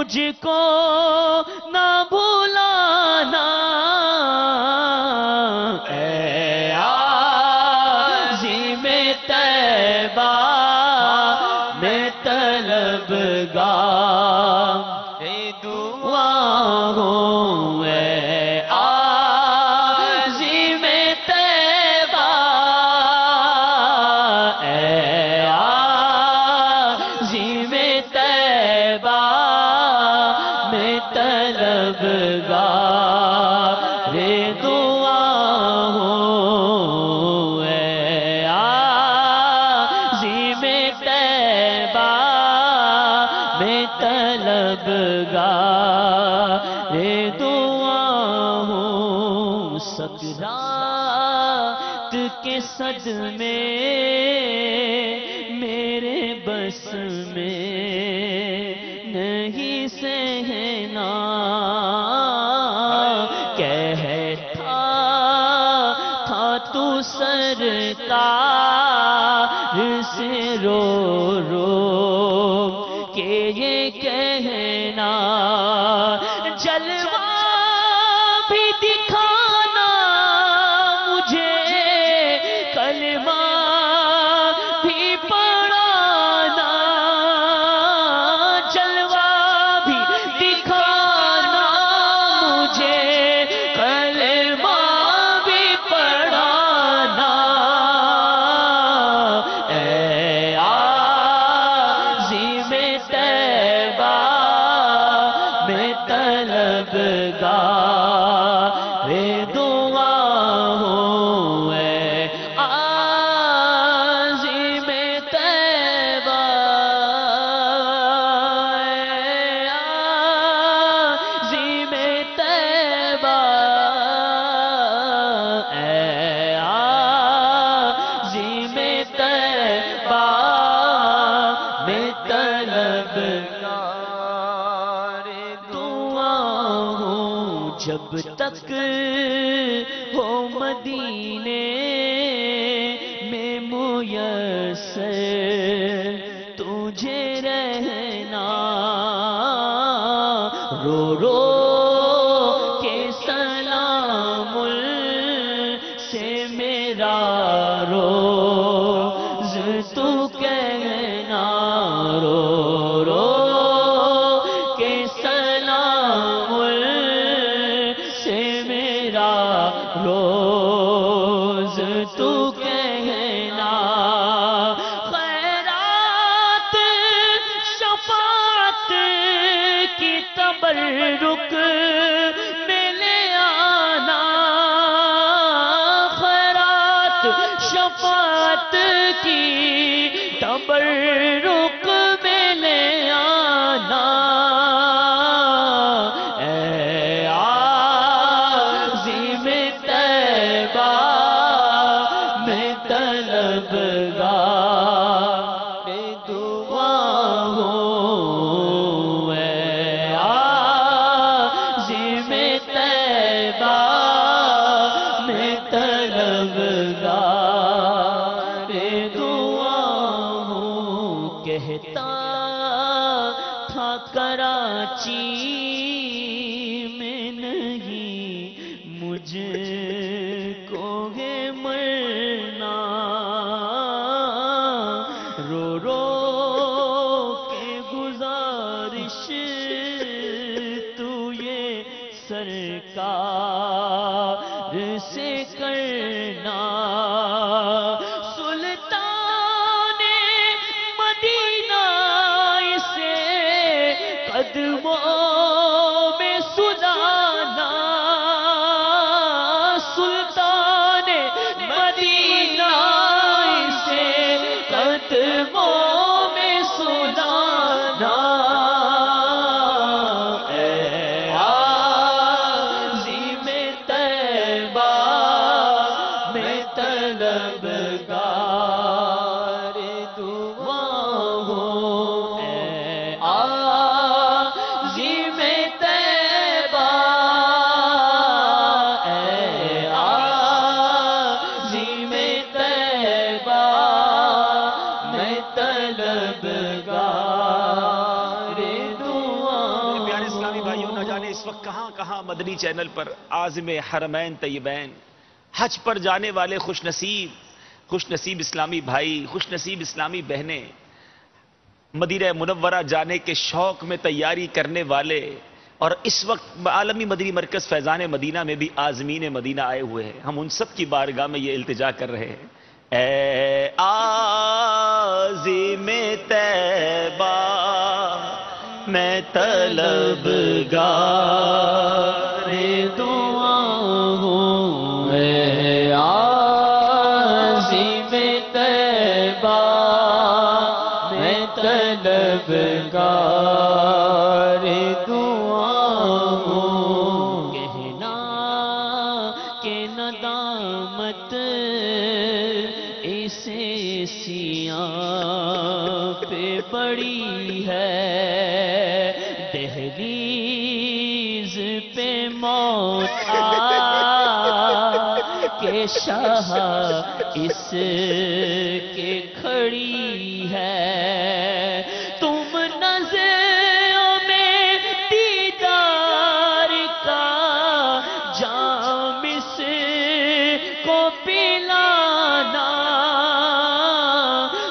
مجھ کو نہ بھولانا اے عظیم طیبہ میں طلبگار دعا ہوں اے عظیم طیبہ اے عظیم طیبہ میں طلبگار دعا ہوں اے عظیم طیبہ میں طلبگار دعا ہوں سکرات کے صدمے میرے بس میں نہیں سہنا کہتا تھا تو سرکار سے رو رو کہ یہ کہنا جلوہ بھی دکھانا مجھے کلمہ بھی پڑھانا جلوہ بھی دکھانا مجھے کلمہ بھی پڑھانا اے عظیم طیبہ میں طلبگار دعا ہوں اے عظیم طیبہ اے عظیم طیبہ اے عظیم طیبہ میں طلبگار دعا ہوں جب تک ہو مدینے میں میسر تجھے رہنا رو رو کے سلام سے میرا روز تو کہنا رو رو کے سلام سے میرا روز تو کہنا خیرات شفاعت کی تبرک میں لے آنا خیرات شفاعت کی تبرک میں لے آنا اے عظیم طیبہ میں طلبگار دعا ہوں اے عظیم طیبہ میں طلبگار دعا ہوں کہتا تھا کراچی میں نہیں مجھ کو ہے مرنا رو رو کے گزارش تو یہ سرکار سے کرنا سلطان مدینہ اسے قدموں میں سلانا سلطان مدینہ اسے قدموں میں سلانا اے عظیم طیبہ میں طلبگار دعا ہوں اے عظیم طیبہ اے عظیم طیبہ میں طلبگار مدنی چینل پر عازم حرمین طیبین حج پر جانے والے خوش نصیب اسلامی بھائی، خوش نصیب اسلامی بہنیں، مدینہ منورہ جانے کے شوق میں تیاری کرنے والے، اور اس وقت عالمی مدنی مرکز فیضان مدینہ میں بھی عازمین مدینہ آئے ہوئے ہیں، ہم ان سب کی بارگاہ میں یہ التجا کر رہے ہیں، اے عازم طیبہ میں طلبگار دعا ہوں، اے عازم طیبہ میں طلبگار دعا ہوں، کہنا کہ ندامت اسے سیاں پہ پڑی ہے، دہلیز پہ موت کے شاہ اس کے کھڑی ہے، تم نظروں میں دیدار کا جام اس کو پلانا،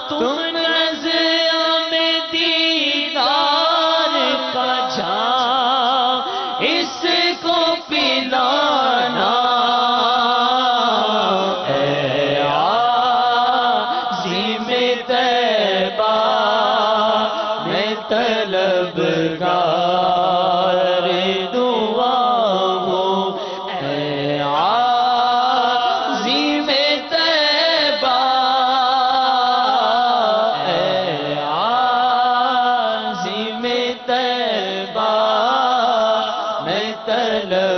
تم نظروں میں دیدار کا جام اس کو پلانا، اے عازم طیبہ میں طلبگار دعا ہوں، اے عازم طیبہ، اے عازم طیبہ میں طلبگار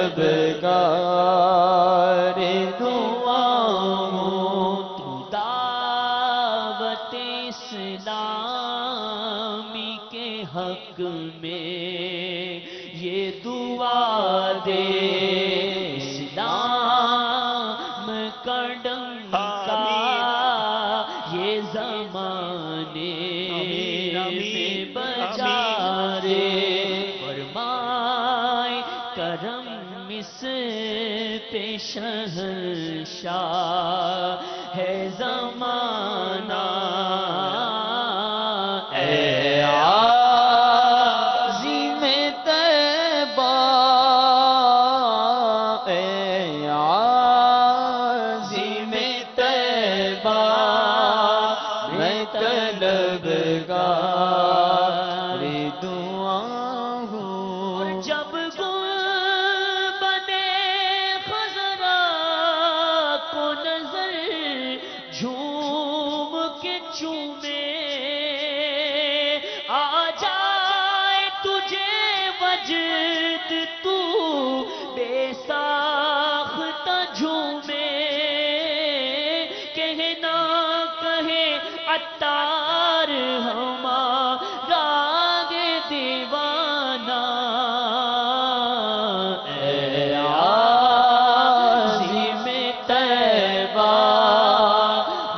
دعا ہوں، تو دعوت اسلامی کے حق میں یہ دعا دے، اسلام کا ڈنکا یہ زمانے میں بجا رے، فرمائے کرم اس پہ شہنشاہ ہے زمانہ، اے عازم طیبہ، اے عازم طیبہ میں طلبگار دعا ہوں، جب بنے خزرا کو نظر جھوم کے چومے، آ جائے تجھے وجد تو بے ساختہ جھومے، کہنا کہے عطار ہمارا گے دیوانہ، اے عازم طیبہ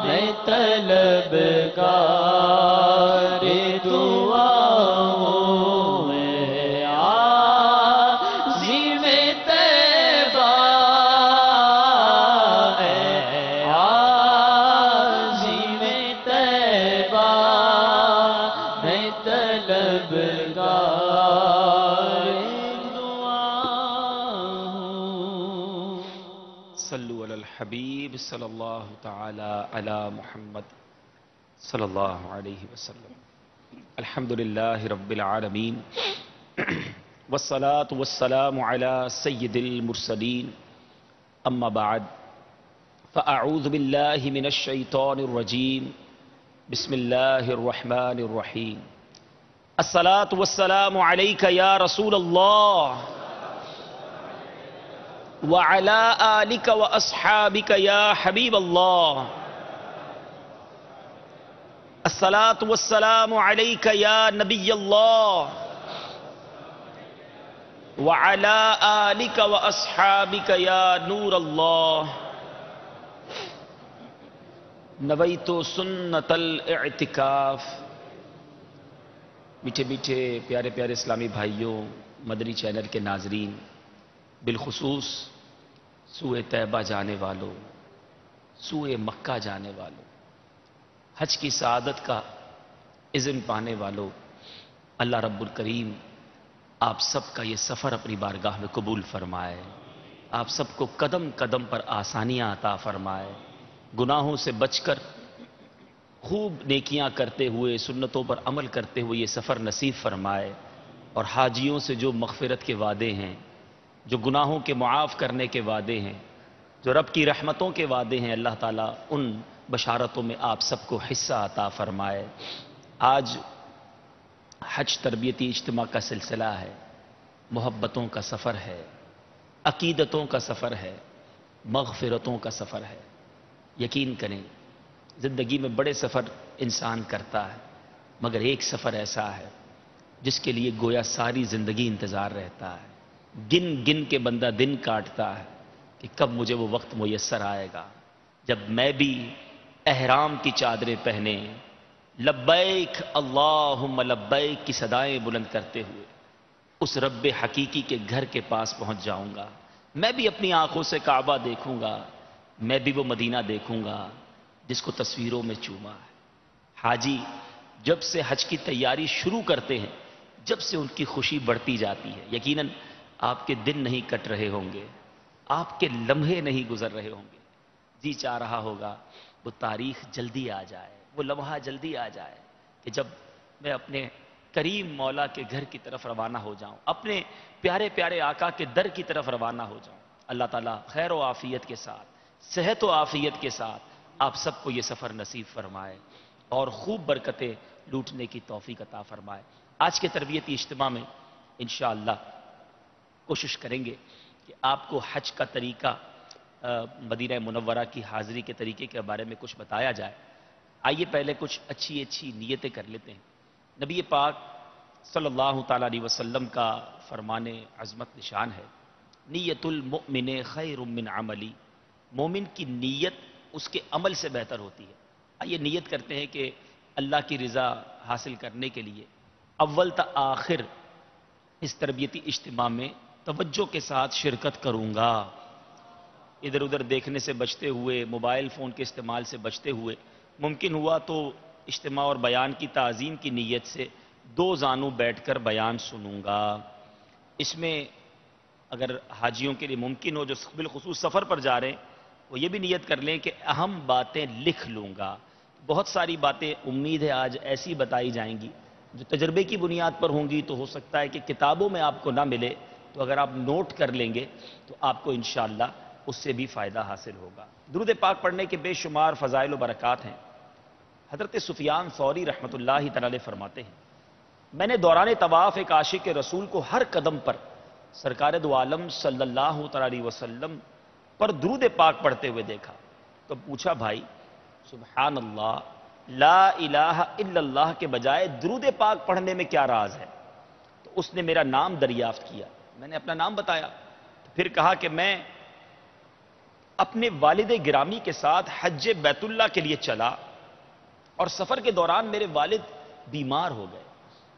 میں طلبگار دعا ہوں، اے عازم طیبہ، اے عازم طیبہ میں طلبگار دعا ہوں۔ صلو علی الحبیب صلی اللہ تعالی علی محمد صلی اللہ علیہ وسلم۔ الحمدللہ رب العالمین والصلاة والسلام علی سید المرسلین، اما بعد فاعوذ باللہ من الشیطان الرجیم، بسم اللہ الرحمن الرحیم، الصلاة والسلام علیک یا رسول اللہ وعلى آلك وأصحابك يا حبيب الله، الصلاة والسلام عليك يا نبي الله وعلى آلك وأصحابك يا نور الله، نويت سنة الاعتكاف۔ میٹھے میٹھے پیارے پیارے اسلامی بھائیوں، مدنی چینل کے ناظرین، بالخصوص سوئے طیبہ جانے والوں، سوئے مکہ جانے والوں، حج کی سعادت کا اذن پانے والوں، اللہ رب الکریم آپ سب کا یہ سفر اپنی بارگاہ میں قبول فرمائے، آپ سب کو قدم قدم پر آسانیاں عطا فرمائے، گناہوں سے بچ کر خوب نیکیاں کرتے ہوئے، سنتوں پر عمل کرتے ہوئے یہ سفر نصیب فرمائے، اور حاجیوں سے جو مغفرت کے وعدے ہیں، جو گناہوں کے معاف کرنے کے وعدے ہیں، جو رب کی رحمتوں کے وعدے ہیں، اللہ تعالیٰ ان بشارتوں میں آپ سب کو حصہ عطا فرمائے۔ آج حج تربیتی اجتماع کا سلسلہ ہے، محبتوں کا سفر ہے، عقیدتوں کا سفر ہے، مغفرتوں کا سفر ہے۔ یقین کریں زندگی میں بڑے سفر انسان کرتا ہے، مگر ایک سفر ایسا ہے جس کے لیے گویا ساری زندگی انتظار رہتا ہے، گن گن کے بندہ دن کاٹتا ہے کہ کب مجھے وہ وقت میسر آئے گا جب میں بھی احرام کی چادریں پہنے، لبیک اللہم لبیک کی صدائیں بلند کرتے ہوئے اس رب حقیقی کے گھر کے پاس پہنچ جاؤں گا، میں بھی اپنی آنکھوں سے کعبہ دیکھوں گا، میں بھی وہ مدینہ دیکھوں گا جس کو تصویروں میں چوما ہے۔ حاجی جب سے حج کی تیاری شروع کرتے ہیں، جب سے ان کی خوشی بڑھتی جاتی ہے۔ یقیناً آپ کے دن نہیں کٹ رہے ہوں گے، آپ کے لمحے نہیں گزر رہے ہوں گے، جی چاہ رہا ہوگا وہ تاریخ جلدی آ جائے، وہ لمحہ جلدی آ جائے کہ جب میں اپنے کریم مولا کے گھر کی طرف روانہ ہو جاؤں، اپنے پیارے پیارے آقا کے در کی طرف روانہ ہو جاؤں۔ اللہ تعالیٰ خیر و عافیت کے ساتھ، صحت و عافیت کے ساتھ آپ سب کو یہ سفر نصیب فرمائے اور خوب برکتیں لوٹنے کی توفیق عطا فرمائے۔ آج کے تربیتی اجتماع میں انشاءاللہ کوشش کریں گے کہ آپ کو حج کا طریقہ، مدینہ منورہ کی حاضری کے طریقے کے بارے میں کچھ بتایا جائے۔ آئیے پہلے کچھ اچھی اچھی نیتیں کر لیتے ہیں۔ نبی پاک صلی اللہ تعالیٰ علیہ وسلم کا فرمان عظمت نشان ہے، نیت المؤمن خیر من عملی، مومن کی نیت اس کے عمل سے بہتر ہوتی ہے۔ آئیے نیت کرتے ہیں کہ اللہ کی رضا حاصل کرنے کے لیے اول تا آخر اس تربیتی اجتماع میں توجہ کے ساتھ شرکت کروں گا، ادھر ادھر دیکھنے سے بچتے ہوئے، موبائل فون کے استعمال سے بچتے ہوئے، ممکن ہوا تو اجتماع اور بیان کی تعظیم کی نیت سے دو زانوں بیٹھ کر بیان سنوں گا۔ اس میں اگر حاجیوں کے لیے ممکن ہو جو بالخصوص سفر پر جا رہے ہیں، وہ یہ بھی نیت کر لیں کہ اہم باتیں لکھ لوں گا۔ بہت ساری باتیں امید ہے آج ایسی بتائی جائیں گی جو تجربے کی بنیاد پر ہوں گی، تو ہو سکتا ہے کہ کتابوں میں آپ کو نہ ملے، تو اگر آپ نوٹ کر لیں گے تو آپ کو انشاءاللہ اس سے بھی فائدہ حاصل ہوگا۔ درود پاک پڑھنے کے بے شمار فضائل و برکات ہیں۔ حضرت سفیان ثوری رحمۃ اللہ تعالی فرماتے ہیں، میں نے دوران طواف ایک عاشق رسول کو ہر قدم پر سرکار دو عالم صلی اللہ تعالی وسلم پر درود پاک پڑھتے ہوئے دیکھا، تو پوچھا بھائی سبحان اللہ، لا الہ الا اللہ کے بجائے درود پاک پڑھنے میں کیا راز ہے؟ تو اس نے میرا نام دریافت کیا، میں نے اپنا نام بتایا، پھر کہا کہ میں اپنے والد گرامی کے ساتھ حج بیت اللہ کے لیے چلا اور سفر کے دوران میرے والد بیمار ہو گئے۔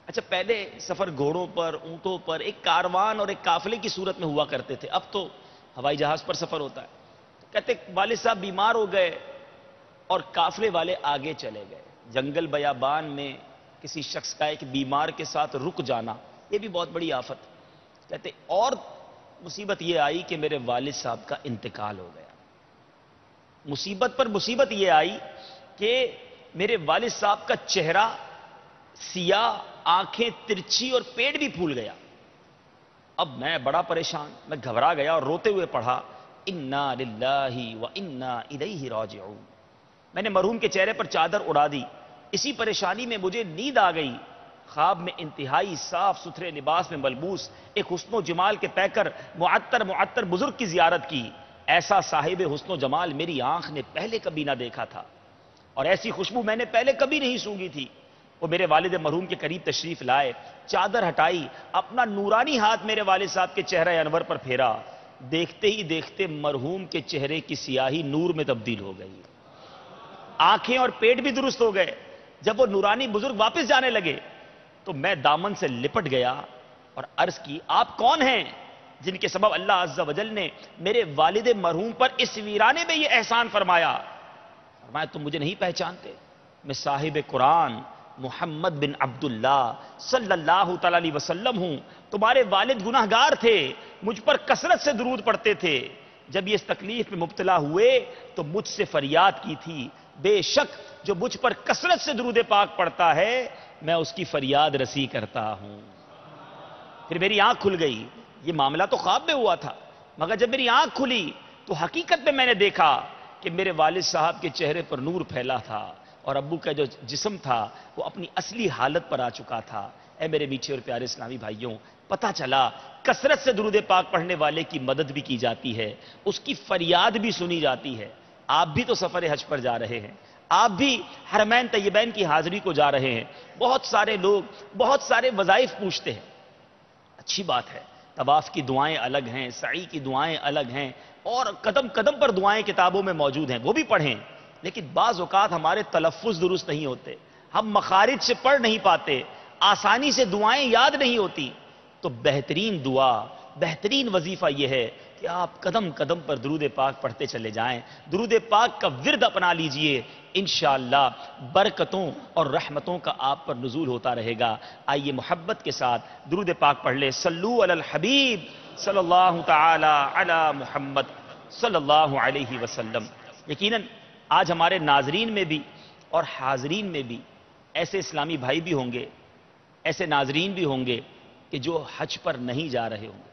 اچھا پہلے سفر گھوڑوں پر، اونٹوں پر، ایک کاروان اور ایک قافلے کی صورت میں ہوا کرتے تھے، اب تو ہوائی جہاز پر سفر ہوتا ہے۔ کہتے والد صاحب بیمار ہو گئے اور قافلے والے آگے چلے گئے۔ جنگل بیابان میں کسی شخص کا ایک بیمار کے ساتھ رک جانا یہ بھی بہت بڑی آفت۔ کہتے اور مصیبت یہ آئی کہ میرے والد صاحب کا انتقال ہو گیا۔ مصیبت پر مصیبت یہ آئی کہ میرے والد صاحب کا چہرہ سیاہ، آنکھیں ترچھی اور پیٹ بھی پھول گیا۔ اب میں بڑا پریشان، میں گھبرا گیا اور روتے ہوئے پڑھا انا للہ و انا الیہ راجعون۔ میں نے مرحوم کے چہرے پر چادر اڑا دی۔ اسی پریشانی میں مجھے نیند آ گئی۔ خواب میں انتہائی صاف ستھرے لباس میں ملبوس ایک حسن و جمال کے پیکر معطر بزرگ کی زیارت کی۔ ایسا صاحب حسن و جمال میری آنکھ نے پہلے کبھی نہ دیکھا تھا اور ایسی خوشبو میں نے پہلے کبھی نہیں سونگھی تھی۔ وہ میرے والد مرحوم کے قریب تشریف لائے، چادر ہٹائی، اپنا نورانی ہاتھ میرے والد صاحب کے چہرہ انور پر پھیرا۔ دیکھتے ہی دیکھتے مرحوم کے چہرے کی سیاہی نور میں تبدیل ہو گئی، آنکھیں اور پیٹ بھی درست ہو گئے۔ جب وہ نورانی بزرگ واپس جانے لگے تو میں دامن سے لپٹ گیا اور عرض کی آپ کون ہیں؟ جن کے سبب اللہ عز و جل نے میرے والد مرحوم پر اس ویرانے میں یہ احسان فرمایا تم مجھے نہیں پہچانتے، میں صاحب قرآن محمد بن عبداللہ صلی اللہ تعالی علیہ وسلم ہوں، تمہارے والد گناہگار تھے، مجھ پر کثرت سے درود پڑھتے تھے، جب یہ اس تکلیف میں مبتلا ہوئے تو مجھ سے فریاد کی تھی، بے شک جو مجھ پر کثرت سے درود پاک پڑھتا ہے میں اس کی فریاد رسی کرتا ہوں۔ پھر میری آنکھ کھل گئی، یہ معاملہ تو خواب میں ہوا تھا، مگر جب میری آنکھ کھلی تو حقیقت میں نے دیکھا کہ میرے والد صاحب کے چہرے پر نور پھیلا تھا اور ابو کا جو جسم تھا وہ اپنی اصلی حالت پر آ چکا تھا۔ اے میرے میٹھے اور پیارے اسلامی بھائیوں، پتہ چلا کثرت سے درود پاک پڑھنے والے کی مدد بھی کی جاتی ہے، اس کی فریاد بھی سنی جاتی ہے۔ آپ بھی تو سفر حج پر جا رہے ہیں، آپ بھی حرمین طیبین کی حاضری کو جا رہے ہیں، بہت سارے لوگ بہت سارے وظائف پوچھتے ہیں، اچھی بات ہے، طواف کی دعائیں الگ ہیں، سعی کی دعائیں الگ ہیں، اور قدم قدم پر دعائیں کتابوں میں موجود ہیں، وہ بھی پڑھیں، لیکن بعض اوقات ہمارے تلفظ درست نہیں ہوتے، ہم مخارج سے پڑھ نہیں پاتے، آسانی سے دعائیں یاد نہیں ہوتی، تو بہترین دعا، بہترین وظیفہ یہ ہے کہ آپ قدم قدم پر درود پاک پڑھتے چلے جائیں، درود پاک کا ورد اپنا لیجئے، انشاءاللہ برکتوں اور رحمتوں کا آپ پر نزول ہوتا رہے گا۔ آئیے محبت کے ساتھ درود پاک پڑھ لیں، صلو علی الحبیب صلی اللہ تعالی علی محمد صلی اللہ علیہ وسلم۔ یقیناً آج ہمارے ناظرین میں بھی اور حاضرین میں بھی ایسے اسلامی بھائی بھی ہوں گے، ایسے ناظرین بھی ہوں گے کہ جو حج پر نہیں جا رہے ہوں گے،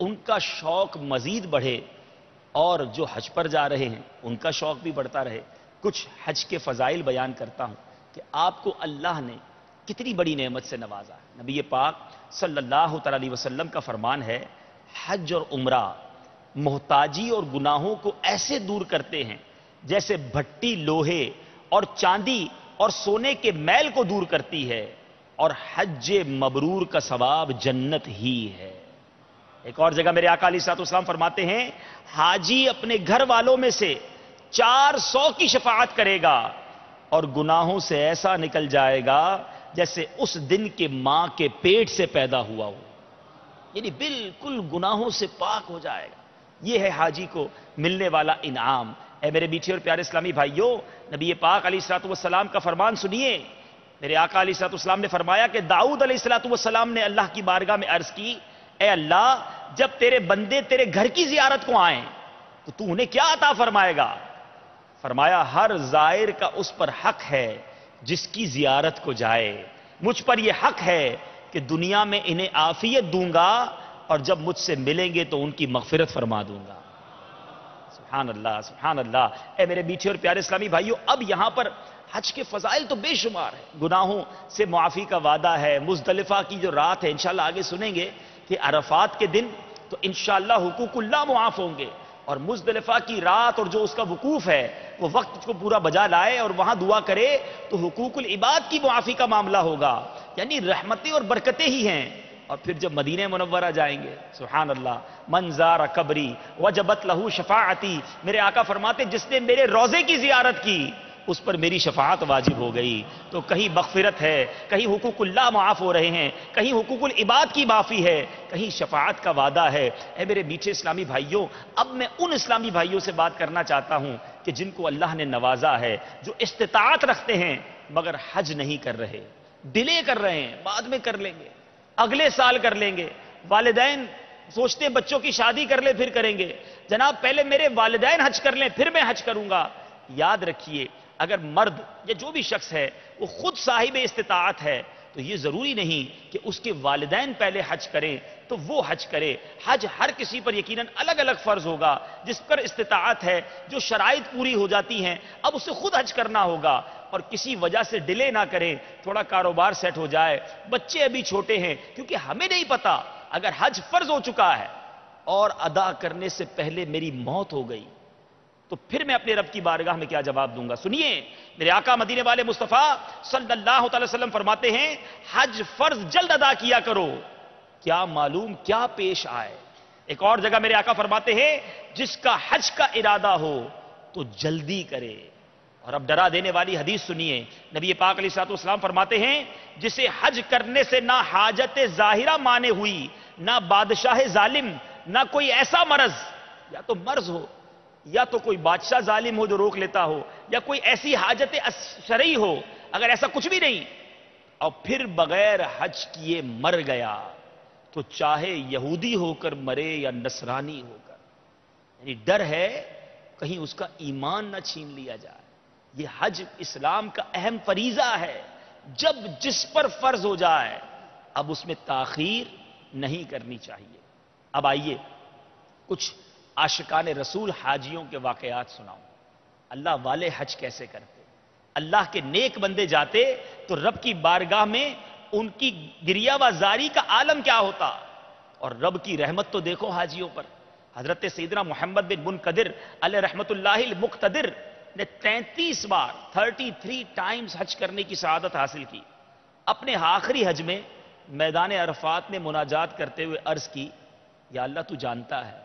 ان کا شوق مزید بڑھے، اور جو حج پر جا رہے ہیں ان کا شوق بھی بڑھتا رہے۔ کچھ حج کے فضائل بیان کرتا ہوں کہ آپ کو اللہ نے کتنی بڑی نعمت سے نوازا ہے۔ نبی پاک صلی اللہ تعالی علیہ وسلم کا فرمان ہے، حج اور عمرہ محتاجی اور گناہوں کو ایسے دور کرتے ہیں جیسے بھٹی لوہے اور چاندی اور سونے کے میل کو دور کرتی ہے، اور حج مبرور کا ثواب جنت ہی ہے۔ ایک اور جگہ میرے آقا علیہ الصلوۃ والسلام فرماتے ہیں، حاجی اپنے گھر والوں میں سے 400 کی شفاعت کرے گا اور گناہوں سے ایسا نکل جائے گا جیسے اس دن کے ماں کے پیٹ سے پیدا ہوا ہو، یعنی بالکل گناہوں سے پاک ہو جائے گا۔ یہ ہے حاجی کو ملنے والا انعام۔ اے میرے میٹھے اور پیارے اسلامی بھائیوں، نبی پاک علیہ الصلوۃ والسلام کا فرمان سنیے۔ میرے آقا علیہ الصلوۃ والسلام نے فرمایا کہ داؤد علیہ الصلوۃ والسلام نے اللہ کی بارگاہ میں عرض کی، اے اللہ، جب تیرے بندے تیرے گھر کی زیارت کو آئیں تو انہیں کیا عطا فرمائے گا؟ فرمایا، ہر زائر کا اس پر حق ہے جس کی زیارت کو جائے، مجھ پر یہ حق ہے کہ دنیا میں انہیں عافیت دوں گا اور جب مجھ سے ملیں گے تو ان کی مغفرت فرما دوں گا۔ سبحان اللہ، سبحان اللہ۔ اے میرے میٹھے اور پیارے اسلامی بھائیوں، اب یہاں پر حج کے فضائل تو بے شمار ہیں، گناہوں سے معافی کا وعدہ ہے، مزدلفہ کی جو رات ہے، انشاءاللہ آگے سنیں گے کہ عرفات کے دن تو انشاءاللہ حقوق اللہ معاف ہوں گے، اور مزدلفہ کی رات اور جو اس کا وقوف ہے وہ وقت کو پورا بجا لائے اور وہاں دعا کرے تو حقوق العباد کی معافی کا معاملہ ہوگا، یعنی رحمتیں اور برکتیں ہی ہیں۔ اور پھر جب مدینہ منورہ جائیں گے، سبحان اللہ، من زار قبری وجبت لہو شفاعتی، میرے آقا فرماتے جس نے میرے روضے کی زیارت کی اس پر میری شفاعت واجب ہو گئی۔ تو کہیں مغفرت ہے، کہیں حقوق اللہ معاف ہو رہے ہیں، کہیں حقوق العباد کی معافی ہے، کہیں شفاعت کا وعدہ ہے۔ اے میرے میٹھے اسلامی بھائیوں، اب میں ان اسلامی بھائیوں سے بات کرنا چاہتا ہوں کہ جن کو اللہ نے نوازا ہے، جو استطاعت رکھتے ہیں مگر حج نہیں کر رہے، ڈیلے کر رہے ہیں، بعد میں کر لیں گے، اگلے سال کر لیں گے۔ والدین سوچتے ہیں بچوں کی شادی کر لیں پھر کریں گے، جناب پہلے میرے والدین حج کر لیں پھر میں حج کروں گا۔ یاد رکھیے، اگر مرد یا جو بھی شخص ہے وہ خود صاحب استطاعت ہے تو یہ ضروری نہیں کہ اس کے والدین پہلے حج کریں تو وہ حج کرے۔ حج ہر کسی پر یقیناً الگ الگ فرض ہوگا، جس پر استطاعت ہے، جو شرائط پوری ہو جاتی ہیں اب اسے خود حج کرنا ہوگا، اور کسی وجہ سے ڈیلے نہ کریں، تھوڑا کاروبار سیٹ ہو جائے، بچے ابھی چھوٹے ہیں، کیونکہ ہمیں نہیں پتا اگر حج فرض ہو چکا ہے اور ادا کرنے سے پہلے میری موت ہو گئی تو پھر میں اپنے رب کی بارگاہ میں کیا جواب دوں گا؟ سنیے، میرے آقا مدینے والے مصطفیٰ صلی اللہ تعالی وسلم فرماتے ہیں، حج فرض جلد ادا کیا کرو، کیا معلوم کیا پیش آئے۔ ایک اور جگہ میرے آقا فرماتے ہیں، جس کا حج کا ارادہ ہو تو جلدی کرے۔ اور اب ڈرا دینے والی حدیث سنیے، نبی پاک علیہ الصلوۃ والسلام فرماتے ہیں، جسے حج کرنے سے نہ حاجت ظاہرہ مانے ہوئی، نہ بادشاہ ظالم، نہ کوئی ایسا مرض، یا تو مرض ہو یا تو کوئی بادشاہ ظالم ہو جو روک لیتا ہو، یا کوئی ایسی حاجت شرعی ہو، اگر ایسا کچھ بھی نہیں اور پھر بغیر حج کیے مر گیا تو چاہے یہودی ہو کر مرے یا نصرانی ہو کر، یعنی ڈر ہے کہیں اس کا ایمان نہ چھین لیا جائے۔ یہ حج اسلام کا اہم فریضہ ہے، جب جس پر فرض ہو جائے اب اس میں تاخیر نہیں کرنی چاہیے۔ اب آئیے کچھ عاشقان رسول حاجیوں کے واقعات سناؤں۔ اللہ والے حج کیسے کرتے؟ اللہ کے نیک بندے جاتے تو رب کی بارگاہ میں ان کی گریہ و زاری کا عالم کیا ہوتا، اور رب کی رحمت تو دیکھو حاجیوں پر۔ حضرت سیدنا محمد بن منقدر علیہ رحمت اللہ المقتدر نے 33 بار 33 ٹائمز حج کرنے کی سعادت حاصل کی۔ اپنے آخری حج میں میدان عرفات میں مناجات کرتے ہوئے عرض کی، یا اللہ تو جانتا ہے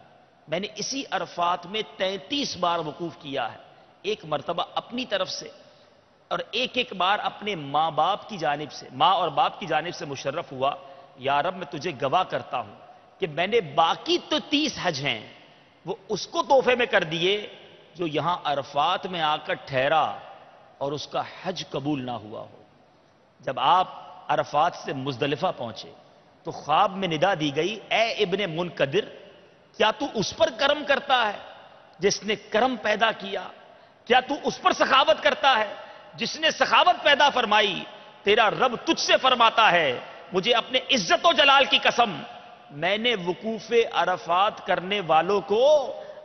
میں نے اسی عرفات میں 33 بار وقوف کیا ہے، ایک مرتبہ اپنی طرف سے اور ایک بار اپنے ماں باپ کی جانب سے، ماں اور باپ کی جانب سے مشرف ہوا، یا رب میں تجھے گواہ کرتا ہوں کہ میں نے باقی تو 30 حج ہیں وہ اس کو تحفے میں کر دیے جو یہاں عرفات میں آ کر ٹھہرا اور اس کا حج قبول نہ ہوا ہو۔ جب آپ عرفات سے مزدلفہ پہنچے تو خواب میں ندا دی گئی، اے ابن منقدر، کیا تو اس پر کرم کرتا ہے جس نے کرم پیدا کیا؟ کیا تو اس پر سخاوت کرتا ہے جس نے سخاوت پیدا فرمائی؟ تیرا رب تجھ سے فرماتا ہے، مجھے اپنے عزت و جلال کی قسم، میں نے وقوف عرفات کرنے والوں کو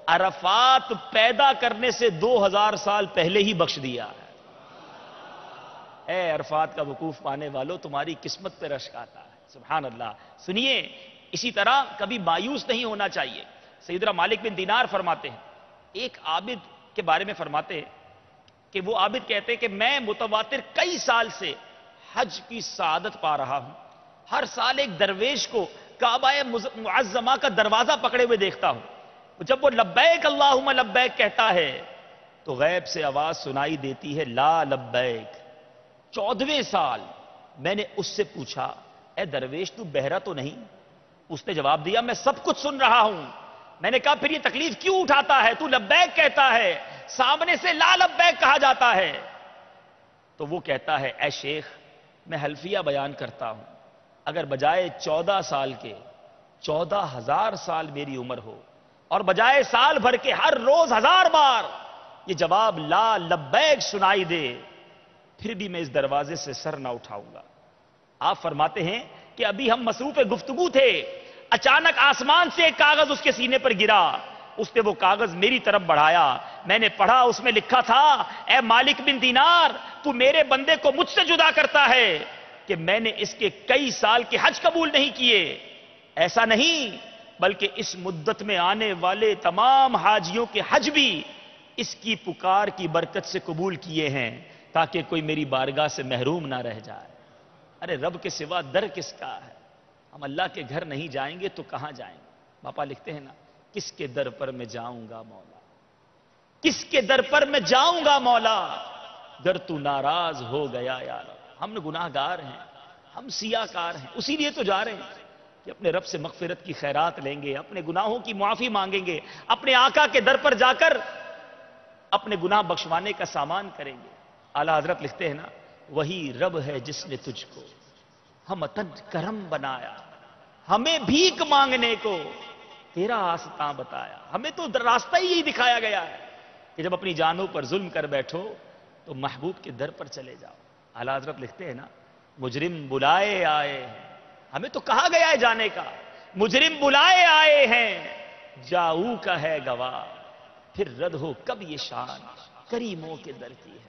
عرفات پیدا کرنے سے 2000 سال پہلے ہی بخش دیا ہے۔ اے عرفات کا وقوف پانے والوں، تمہاری قسمت پہ رشک آتا ہے۔ سبحان اللہ۔ سنیے، اسی طرح کبھی مایوس نہیں ہونا چاہیے۔ سیدنا مالک بن دینار فرماتے ہیں، ایک عابد کے بارے میں فرماتے ہیں کہ وہ عابد کہتے ہیں کہ میں متواتر کئی سال سے حج کی سعادت پا رہا ہوں، ہر سال ایک درویش کو کعبہ معظمہ کا دروازہ پکڑے ہوئے دیکھتا ہوں، جب وہ لبیک اللہم لبیک کہتا ہے تو غیب سے آواز سنائی دیتی ہے، لا لبیک۔ 14ویں سال میں نے اس سے پوچھا، اے درویش تو بہرا تو نہیں؟ اس نے جواب دیا، میں سب کچھ سن رہا ہوں۔ میں نے کہا پھر یہ تکلیف کیوں اٹھاتا ہے؟ تو لبیک کہتا ہے، سامنے سے لا لبیک کہا جاتا ہے۔ تو وہ کہتا ہے، اے شیخ میں حلفیہ بیان کرتا ہوں، اگر بجائے 14 سال کے 14,000 سال میری عمر ہو اور بجائے سال بھر کے ہر روز 1000 بار یہ جواب لا لبیک سنائی دے، پھر بھی میں اس دروازے سے سر نہ اٹھاؤں گا۔ آپ فرماتے ہیں کہ ابھی ہم مصروف گفتگو تھے، اچانک آسمان سے ایک کاغذ اس کے سینے پر گرا، اس نے وہ کاغذ میری طرف بڑھایا، میں نے پڑھا، اس میں لکھا تھا، اے مالک بن دینار، تو میرے بندے کو مجھ سے جدا کرتا ہے کہ میں نے اس کے کئی سال کے حج قبول نہیں کیے۔ ایسا نہیں، بلکہ اس مدت میں آنے والے تمام حاجیوں کے حج بھی اس کی پکار کی برکت سے قبول کیے ہیں تاکہ کوئی میری بارگاہ سے محروم نہ رہ جائے۔ ارے رب کے سوا در کس کا ہے؟ ہم اللہ کے گھر نہیں جائیں گے تو کہاں جائیں گے؟ باپا لکھتے ہیں نا، کس کے در پر میں جاؤں گا مولا، کس کے در پر میں جاؤں گا مولا، گر تو ناراض ہو گیا یار۔ ہم گناہ گار ہیں، ہم سیاہ کار ہیں، اسی لیے تو جا رہے ہیں کہ اپنے رب سے مغفرت کی خیرات لیں گے، اپنے گناہوں کی معافی مانگیں گے، اپنے آقا کے در پر جا کر اپنے گناہ بخشوانے کا سامان کریں گے۔ اعلیٰ حضرت لکھتے ہیں نا، وہی رب ہے جس نے تجھ کو ہم اتن کرم بنایا، ہمیں بھیک مانگنے کو تیرا آستاں بتایا۔ ہمیں تو راستہ ہی یہی دکھایا گیا ہے کہ جب اپنی جانوں پر ظلم کر بیٹھو تو محبوب کے در پر چلے جاؤ۔ اعلیٰ حضرت لکھتے ہیں نا، مجرم بلائے آئے ہیں، ہمیں تو کہا گیا ہے جانے کا، مجرم بلائے آئے ہیں، جاؤ کا ہے گواہ، پھر رد ہو کب یہ شان کریموں کے در کی ہے۔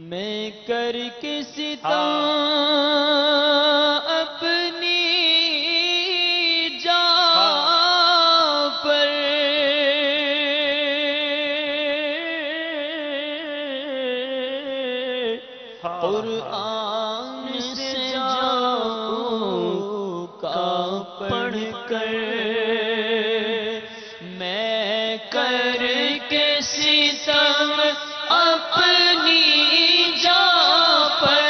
میں کر کے ستا اپنی جا پر قرآن سے جاؤں کا پڑھ کر، میں کر کے ستم اپنی جا پر،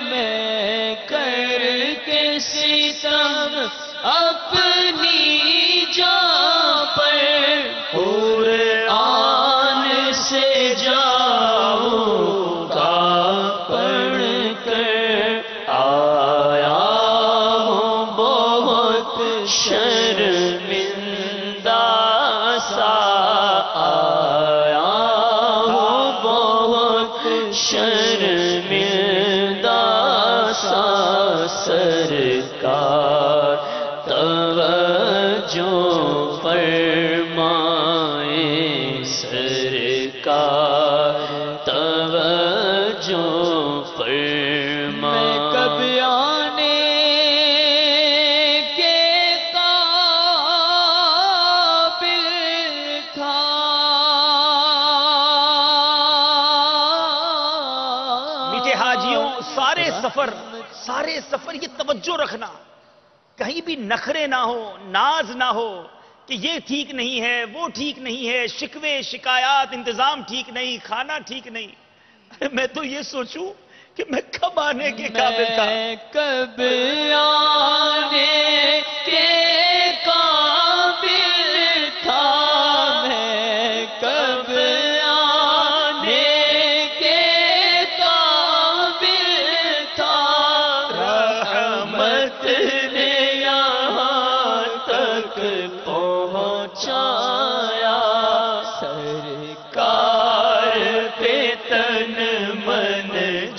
میں کر کے ستم اپنی جا شرمندہ سا سرکار توجہ فرمائیں سرکار توجہ فرمائیں کب آنے کے قابل تھا میٹھے حاجیوں، سارے سفر یہ توجہ رکھنا، کہیں بھی نخرے نہ ہو، ناز نہ ہو کہ یہ ٹھیک نہیں ہے، وہ ٹھیک نہیں ہے، شکوے شکایات، انتظام ٹھیک نہیں، کھانا ٹھیک نہیں۔ میں تو یہ سوچوں کہ میں کب آنے کے قابل تھا، میں کب آنے کے قابل تھا، میں کب آنے کے قابل تھا، رحمت نے یہاں تک پہنچایا، سرکار پہ تن من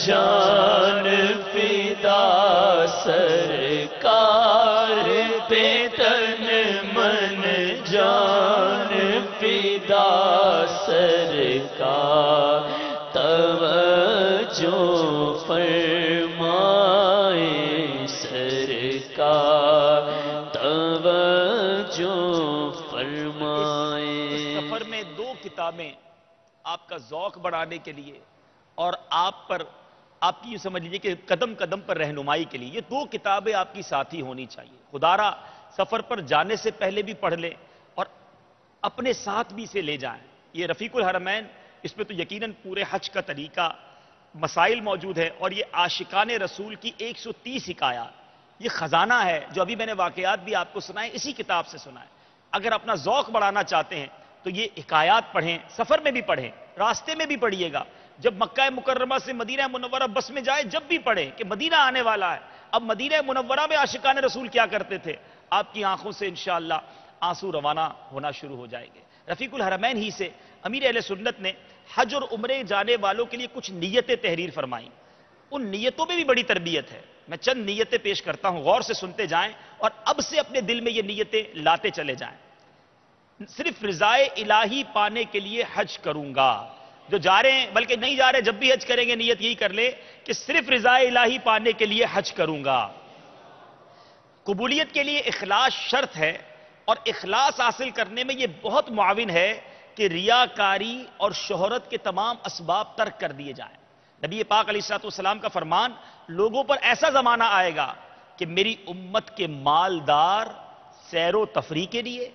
جان فدا، سرکار پہ تن من جان فدا، سرکار توجہ فرمائیں سرکار توجہ فرمائیں۔ اس سفر میں 2 کتابیں آپ کا ذوق بڑھانے کے لیے اور آپ کی یہ سمجھ لیجیے کہ قدم قدم پر رہنمائی کے لیے یہ 2 کتابیں آپ کی ساتھی ہونی چاہیے۔ خدارا سفر پر جانے سے پہلے بھی پڑھ لیں اور اپنے ساتھ بھی اسے لے جائیں۔ یہ رفیق الحرمین، اس میں تو یقیناً پورے حج کا طریقہ، مسائل موجود ہے، اور یہ عاشقان رسول کی 130 حکایات، یہ خزانہ ہے جو ابھی میں نے واقعات بھی آپ کو سنائے، اسی کتاب سے سنائے۔ اگر اپنا ذوق بڑھانا چاہتے ہیں تو یہ حکایات پڑھیں، سفر میں بھی پڑھیں، راستے میں بھی پڑھیے گا، جب مکہ مکرمہ سے مدینہ منورہ بس میں جائے جب بھی پڑھیں کہ مدینہ آنے والا ہے۔ اب مدینہ منورہ میں عاشقان رسول کیا کرتے تھے، آپ کی آنکھوں سے انشاءاللہ آنسو روانہ ہونا شروع ہو جائیں گے۔ رفیق الحرمین ہی سے امیر اہل سنت نے حج اور عمرے جانے والوں کے لیے کچھ نیتیں تحریر فرمائیں، ان نیتوں میں بھی بڑی تربیت ہے۔ میں چند نیتیں پیش کرتا ہوں، غور سے سنتے جائیں اور اب سے اپنے دل میں یہ نیتیں لاتے چلے جائیں۔ صرف رضائے الہی پانے کے لیے حج کروں گا، جو جا رہے ہیں بلکہ نہیں جا رہے جب بھی حج کریں گے نیت یہی کر لے کہ صرف رضائے الہی پانے کے لیے حج کروں گا۔ قبولیت کے لیے اخلاص شرط ہے، اور اخلاص حاصل کرنے میں یہ بہت معاون ہے کہ ریاکاری اور شہرت کے تمام اسباب ترک کر دیے جائیں۔ نبی پاک علیہ السلام کا فرمان، لوگوں پر ایسا زمانہ آئے گا کہ میری امت کے مالدار سیر و تفریح کے لیے،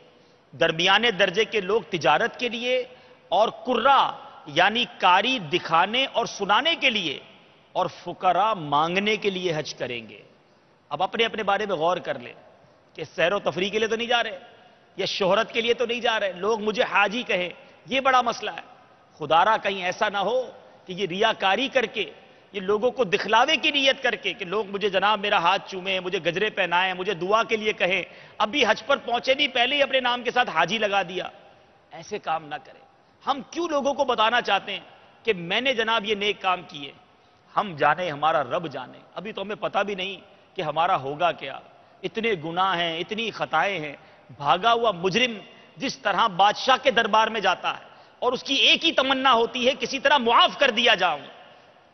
درمیانے درجے کے لوگ تجارت کے لیے، اور قرہ یعنی کاری دکھانے اور سنانے کے لیے، اور فقراء مانگنے کے لیے حج کریں گے۔ اب اپنے اپنے بارے میں غور کر لیں کہ سیر و تفریح کے لیے تو نہیں جا رہے، یا شہرت کے لیے تو نہیں جا رہے، لوگ مجھے حاجی کہیں، یہ بڑا مسئلہ ہے۔ خدارا کہیں ایسا نہ ہو کہ یہ ریاکاری کر کے، یہ لوگوں کو دکھلاوے کی نیت کر کے کہ لوگ مجھے جناب میرا ہاتھ چومیں، مجھے گجرے پہنائیں، مجھے دعا کے لیے کہیں، ابھی حج پر پہنچے نہیں پہلے ہی اپنے نام کے ساتھ حاجی لگا دیا، ایسے کام نہ کریں۔ ہم کیوں لوگوں کو بتانا چاہتے ہیں کہ میں نے جناب یہ نیک کام کیے؟ ہم جانے، ہمارا رب جانے، ابھی تو ہمیں پتہ بھی نہیں کہ ہمارا ہوگا کیا۔ اتنے گناہ ہیں، اتنی خطائیں ہیں، بھاگا ہوا مجرم جس طرح بادشاہ کے دربار میں جاتا ہے اور اس کی ایک ہی تمنا ہوتی ہے کسی طرح معاف کر دیا جاؤں،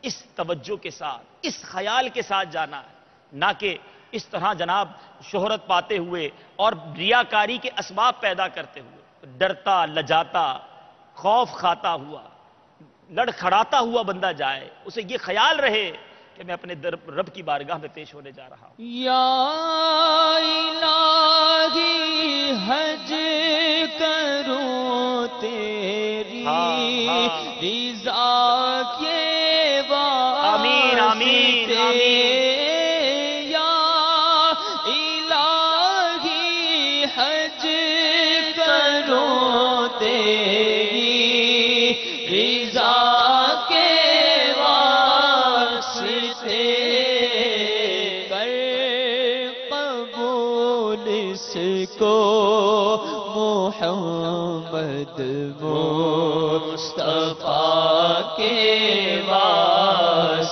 اس توجہ کے ساتھ، اس خیال کے ساتھ جانا ہے، نہ کہ اس طرح جناب شہرت پاتے ہوئے اور ریاکاری کے اسباب پیدا کرتے ہوئے، ڈرتا لجاتا خوف کھاتا ہوا لڑکھڑاتا ہوا بندہ جائے، اسے یہ خیال رہے کہ میں اپنے رب کی بارگاہ میں پیش ہونے جا رہا ہوں۔ یا الہی حج کروں تیری رضا کے آمین آمین آمین۔ یا الہی حج کروں تیری رضا کے واسطے، کر قبول اس کو محمد مصطفیٰ کے واسطے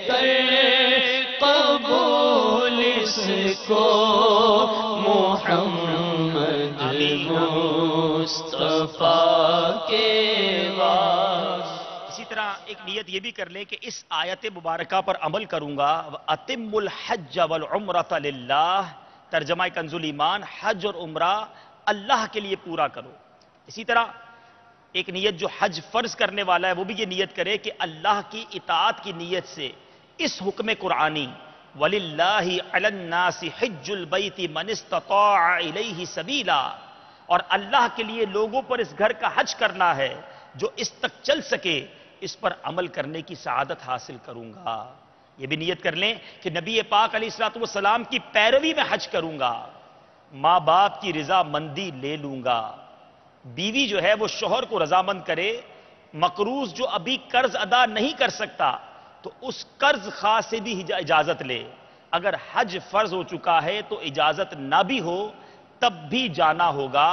کر قبول اس کو محمد مصطفیٰ کے واسطے۔ اسی طرح ایک نیت یہ بھی کر لیں کہ اس آیت مبارکہ پر عمل کروں گا، اتم الحج والعمرۃ للہ، ترجمہ کنز الایمان، حج اور عمرہ اللہ کے لیے پورا کرو۔ اسی طرح ایک نیت جو حج فرض کرنے والا ہے وہ بھی یہ نیت کرے کہ اللہ کی اطاعت کی نیت سے اس حکم قرآنی وَلِلَّهِ عَلَى النَّاسِ حِجُّ الْبَيْتِ مَنِ اسْتَطَاعَ إِلَيْهِ سَبِيلًا، اور اللہ کے لیے لوگوں پر اس گھر کا حج کرنا ہے جو اس تک چل سکے، اس پر عمل کرنے کی سعادت حاصل کروں گا۔ یہ بھی نیت کر لیں کہ نبی پاک علیہ السلام کی پیروی میں حج کروں گا، ماں باپ کی رضا مندی لے لوں گا، بیوی جو ہے وہ شوہر کو رضامند کرے، مقروض جو ابھی قرض ادا نہیں کر سکتا تو اس قرض خواہ سے بھی اجازت لے، اگر حج فرض ہو چکا ہے تو اجازت نہ بھی ہو تب بھی جانا ہوگا۔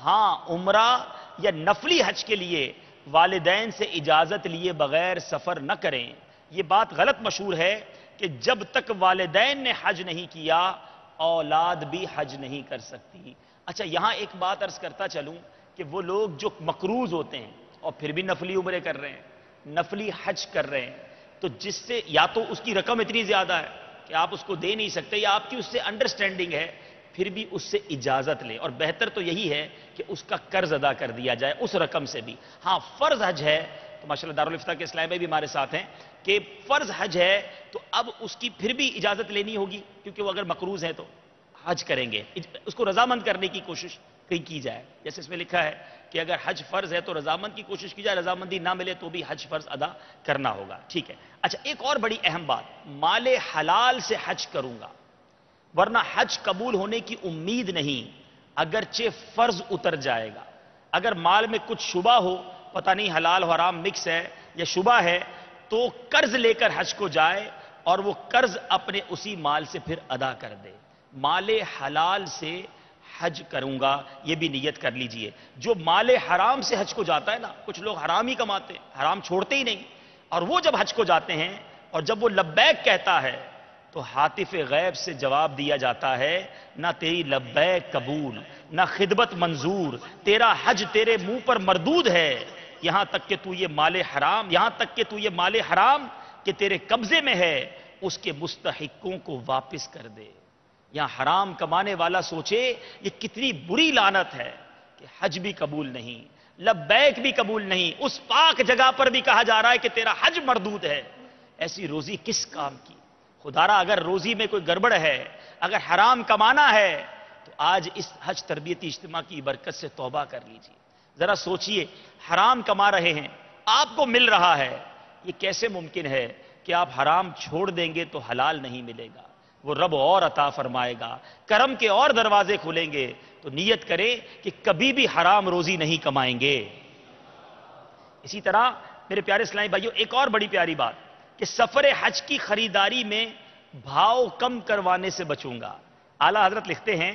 ہاں، عمرہ یا نفلی حج کے لیے والدین سے اجازت لیے بغیر سفر نہ کریں۔ یہ بات غلط مشہور ہے کہ جب تک والدین نے حج نہیں کیا اولاد بھی حج نہیں کر سکتی۔ اچھا، یہاں ایک بات عرض کرتا چلوں کہ وہ لوگ جو مقروض ہوتے ہیں اور پھر بھی نفلی عمرے کر رہے ہیں، نفلی حج کر رہے ہیں، تو جس سے یا تو اس کی رقم اتنی زیادہ ہے کہ آپ اس کو دے نہیں سکتے، یا آپ کی اس سے انڈرسٹینڈنگ ہے، پھر بھی اس سے اجازت لیں، اور بہتر تو یہی ہے کہ اس کا قرض ادا کر دیا جائے اس رقم سے بھی۔ ہاں، فرض حج ہے تو ماشاءاللہ دارالفتہ کے اسلام میں بھی ہمارے ساتھ ہیں کہ فرض حج ہے تو اب اس کی پھر بھی اجازت لینی ہوگی، کیونکہ وہ اگر مقروض ہیں تو حج کریں گے، اس کو رضامند کرنے کی کوشش کی جائے۔ جیسے اس میں لکھا ہے کہ اگر حج فرض ہے تو رضامند کی کوشش کی جائے، رضامندی نہ ملے تو بھی حج فرض ادا کرنا ہوگا۔ ٹھیک ہے۔ اچھا، ایک اور بڑی اہم بات، مال حلال سے حج کروں گا، ورنہ حج قبول ہونے کی امید نہیں، اگرچہ فرض اتر جائے گا۔ اگر مال میں کچھ شبہ ہو، پتہ نہیں حلال و حرام مکس ہے یا شبہ ہے، تو قرض لے کر حج کو جائے اور وہ قرض اپنے اسی مال سے پھر ادا کر دے۔ مال حلال سے حج کروں گا، یہ بھی نیت کر لیجئے۔ جو مال حرام سے حج کو جاتا ہے نا، کچھ لوگ حرام ہی کماتے ہیں، حرام چھوڑتے ہی نہیں، اور وہ جب حج کو جاتے ہیں اور جب وہ لبیک کہتا ہے تو ہاتف غیب سے جواب دیا جاتا ہے، نہ تیری لبیک قبول، نہ خدمت منظور، تیرا حج تیرے منہ پر مردود ہے، یہاں تک کہ تو یہ مال حرام کہ تیرے قبضے میں ہے اس کے مستحقوں کو واپس کر دے۔ یہاں حرام کمانے والا سوچے یہ کتنی بری لعنت ہے کہ حج بھی قبول نہیں، لبیک بھی قبول نہیں، اس پاک جگہ پر بھی کہا جا رہا ہے کہ تیرا حج مردود ہے۔ ایسی روزی کس کام کی؟ خدارا اگر روزی میں کوئی گڑبڑ ہے، اگر حرام کمانا ہے تو آج اس حج تربیتی اجتماع کی برکت سے توبہ کر لیجیے۔ ذرا سوچئے، حرام کما رہے ہیں، آپ کو مل رہا ہے، یہ کیسے ممکن ہے کہ آپ حرام چھوڑ دیں گے تو حلال نہیں ملے گا؟ وہ رب اور عطا فرمائے گا، کرم کے اور دروازے کھلیں گے۔ تو نیت کریں کہ کبھی بھی حرام روزی نہیں کمائیں گے۔ اسی طرح میرے پیارے اسلامی بھائیوں، ایک اور بڑی پیاری بات کہ سفر حج کی خریداری میں بھاؤ کم کروانے سے بچوں گا۔ اعلیٰ حضرت لکھتے ہیں،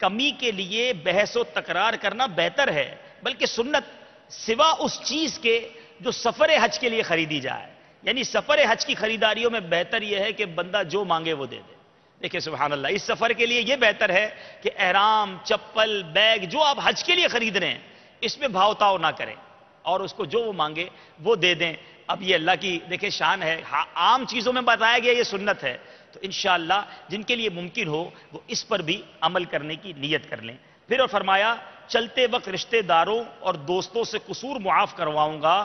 کمی کے لیے بحث و تکرار کرنا بہتر ہے، بلکہ سنت سوا اس چیز کے جو سفر حج کے لیے خریدی جائے۔ یعنی سفر حج کی خریداریوں میں بہتر یہ ہے کہ بندہ جو مانگے وہ دے دے۔ دیکھیں سبحان اللہ، اس سفر کے لیے یہ بہتر ہے کہ احرام، چپل، بیگ جو آپ حج کے لیے خرید رہے ہیں اس میں بھاؤ تاؤ نہ کریں، اور اس کو جو وہ مانگے وہ دے دیں۔ اب یہ اللہ کی دیکھیں شان ہے، عام چیزوں میں بتایا گیا یہ سنت ہے، تو انشاءاللہ جن کے لیے ممکن ہو وہ اس پر بھی عمل کرنے کی نیت کر لیں۔ پھر اور فرمایا، چلتے وقت رشتہ داروں اور دوستوں سے قصور معاف کرواؤں گا